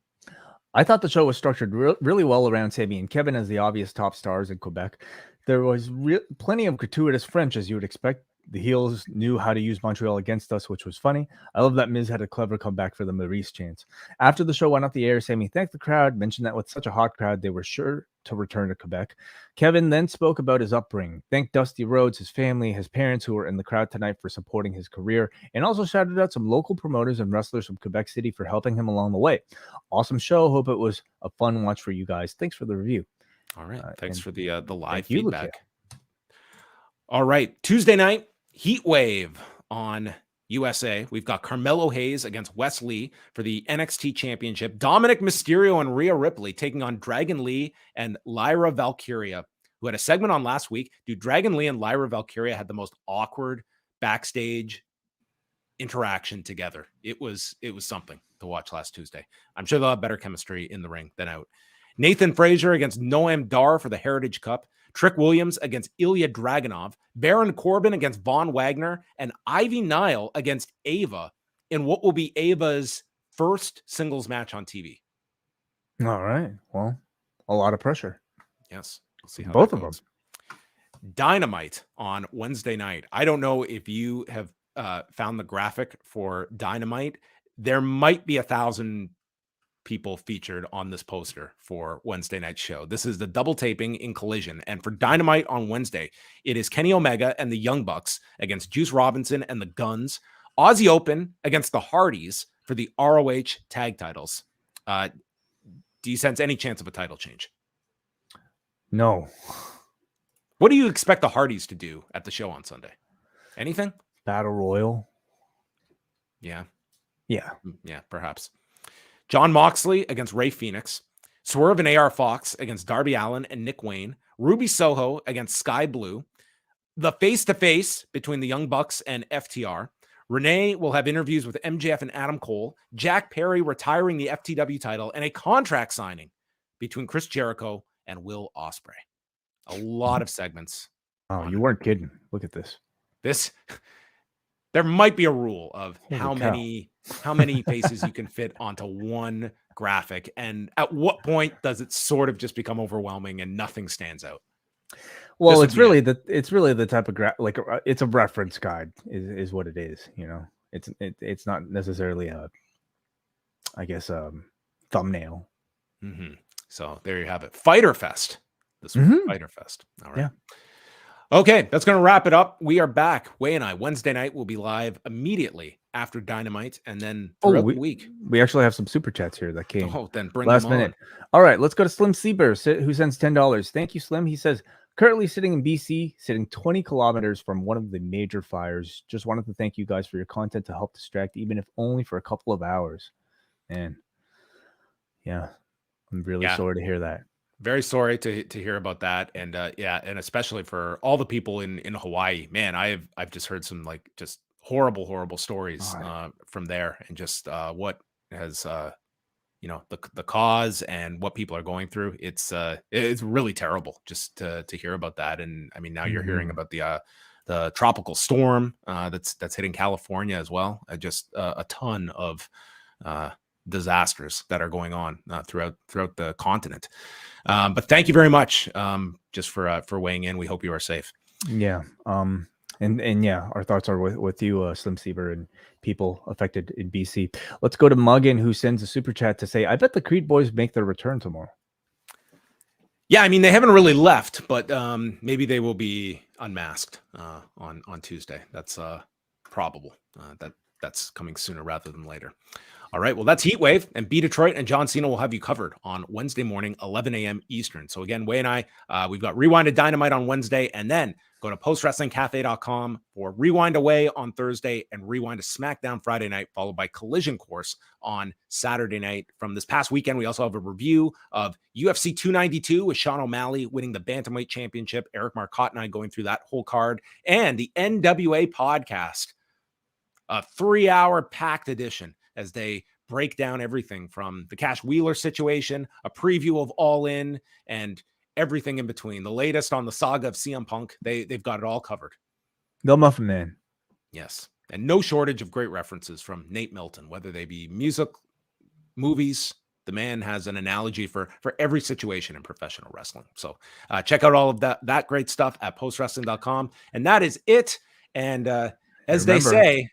Speaker 3: I thought the show was structured really well around Sami and Kevin as the obvious top stars in Quebec. There was plenty of gratuitous French, as you would expect. The heels knew how to use Montreal against us, which was funny. I love that Miz had a clever comeback for the Maurice chance. After the show went off the air, Sami thanked the crowd, mentioned that with such a hot crowd, they were sure to return to Quebec. Kevin then spoke about his upbringing, thanked Dusty Rhodes, his family, his parents who were in the crowd tonight for supporting his career, and also shouted out some local promoters and wrestlers from Quebec City for helping him along the way. Awesome show. Hope it was a fun watch for you guys. Thanks for the review.
Speaker 2: All right. Thanks for the live
Speaker 3: you,
Speaker 2: feedback.
Speaker 3: Luke.
Speaker 2: All right. Tuesday night, Heat Wave on USA. We've got Carmelo Hayes against Wes Lee for the NXT Championship. Dominic Mysterio and Rhea Ripley taking on Dragon Lee and Lyra Valkyria, who had a segment on last week. Dude, Dragon Lee and Lyra Valkyria had the most awkward backstage interaction together. It was something to watch last Tuesday. I'm sure they'll have better chemistry in the ring than out. Nathan Frazier against Noam Dar for the Heritage Cup. Trick Williams against Ilya Dragunov, Baron Corbin against Von Wagner, and Ivy Nile against Ava in what will be Ava's first singles match on TV.
Speaker 3: All right. Well, a lot of pressure.
Speaker 2: Yes. We'll see how
Speaker 3: both
Speaker 2: that
Speaker 3: of
Speaker 2: goes.
Speaker 3: them.
Speaker 2: Dynamite on Wednesday night. I don't know if you have found the graphic for Dynamite. There might be 1,000 people featured on this poster for Wednesday night show. This is the double taping in Collision. And for Dynamite on Wednesday, it is Kenny Omega and the Young Bucks against Juice Robinson and the Guns. Aussie Open against the Hardys for the ROH tag titles. Do you sense any chance of a title change?
Speaker 3: No.
Speaker 2: What do you expect the Hardys to do at the show on Sunday? Anything?
Speaker 3: Battle Royal.
Speaker 2: Yeah.
Speaker 3: Yeah.
Speaker 2: Yeah, perhaps. John Moxley against Ray Phoenix. Swerve and AR Fox against Darby Allin and Nick Wayne. Ruby Soho against Sky Blue. The face-to-face between the Young Bucks and FTR. Renee will have interviews with MJF and Adam Cole. Jack Perry retiring the FTW title. And a contract signing between Chris Jericho and Will Ospreay. A lot of segments.
Speaker 3: Oh, you weren't kidding. Look at this.
Speaker 2: There might be a rule of
Speaker 3: Holy
Speaker 2: how
Speaker 3: cow.
Speaker 2: many faces you can fit onto one graphic? And at what point does it sort of just become overwhelming and nothing stands out?
Speaker 3: Well, it's really the type of it's a reference guide is what it is. You know, it's not necessarily I guess thumbnail.
Speaker 2: Mm-hmm. So there you have it. Fighter Fest. This week, Fighter Fest. All right.
Speaker 3: Yeah.
Speaker 2: Okay, that's going to wrap it up. We are back. Wai and I, Wednesday night, will be live immediately after Dynamite, and then throughout the week.
Speaker 3: We actually have some super chats here that came
Speaker 2: then bring
Speaker 3: last
Speaker 2: them
Speaker 3: minute.
Speaker 2: on.
Speaker 3: All right, let's go to Slim Seaber, who sends $10. Thank you, Slim. He says, currently sitting in BC, sitting 20 kilometers from one of the major fires. Just wanted to thank you guys for your content to help distract, even if only for a couple of hours. Man, yeah, I'm really sorry to hear that.
Speaker 2: Very sorry to hear about that, and and especially for all the people in Hawaii. Man, I've just heard some like just horrible stories from there, and just what has the cause and what people are going through. It's really terrible just to hear about that. And I mean, now you're hearing about the tropical storm that's hitting California as well. Just a ton of disasters that are going on throughout the continent. But thank you very much just for weighing in. We hope you are safe.
Speaker 3: Yeah. And yeah, our thoughts are with you, Slim Seaver, and people affected in BC. Let's go to Muggin, who sends a super chat to say, I bet the Creed boys make their return tomorrow.
Speaker 2: Yeah, I mean, they haven't really left, but maybe they will be unmasked on Tuesday. That's probable. That's coming sooner rather than later. All right, well, that's Heatwave, and B Detroit and John Cena will have you covered on Wednesday morning, 11 a.m. Eastern. So again, Wai and I, we've got Rewind to Dynamite on Wednesday, and then go to postwrestlingcafe.com for Rewind Away on Thursday and Rewind to SmackDown Friday night, followed by Collision Course on Saturday night. From this past weekend, we also have a review of UFC 292 with Sean O'Malley winning the Bantamweight Championship, Eric Marcotte and I going through that whole card, and the NWA podcast, a 3-hour packed edition, as they break down everything from the Cash Wheeler situation, a preview of All In, and everything in between. The latest on the saga of CM Punk. They've got it all covered.
Speaker 3: The Muffin Man.
Speaker 2: Yes. And no shortage of great references from Nate Milton, whether they be music, movies. The man has an analogy for every situation in professional wrestling. So check out all of that great stuff at postwrestling.com. And that is it. And as they say,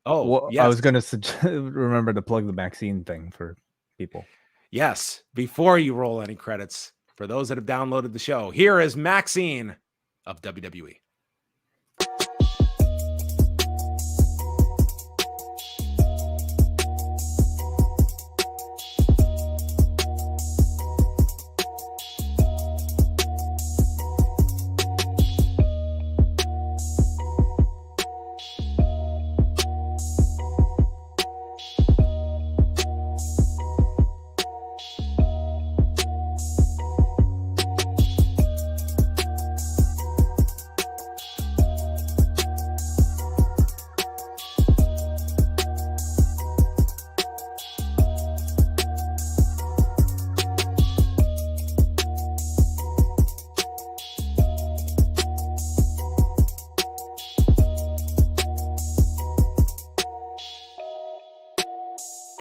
Speaker 2: yes.
Speaker 3: I was going to remember to plug the Maxxine thing for people.
Speaker 2: Yes. Before you roll any credits, for those that have downloaded the show, here is Maxxine of WWE.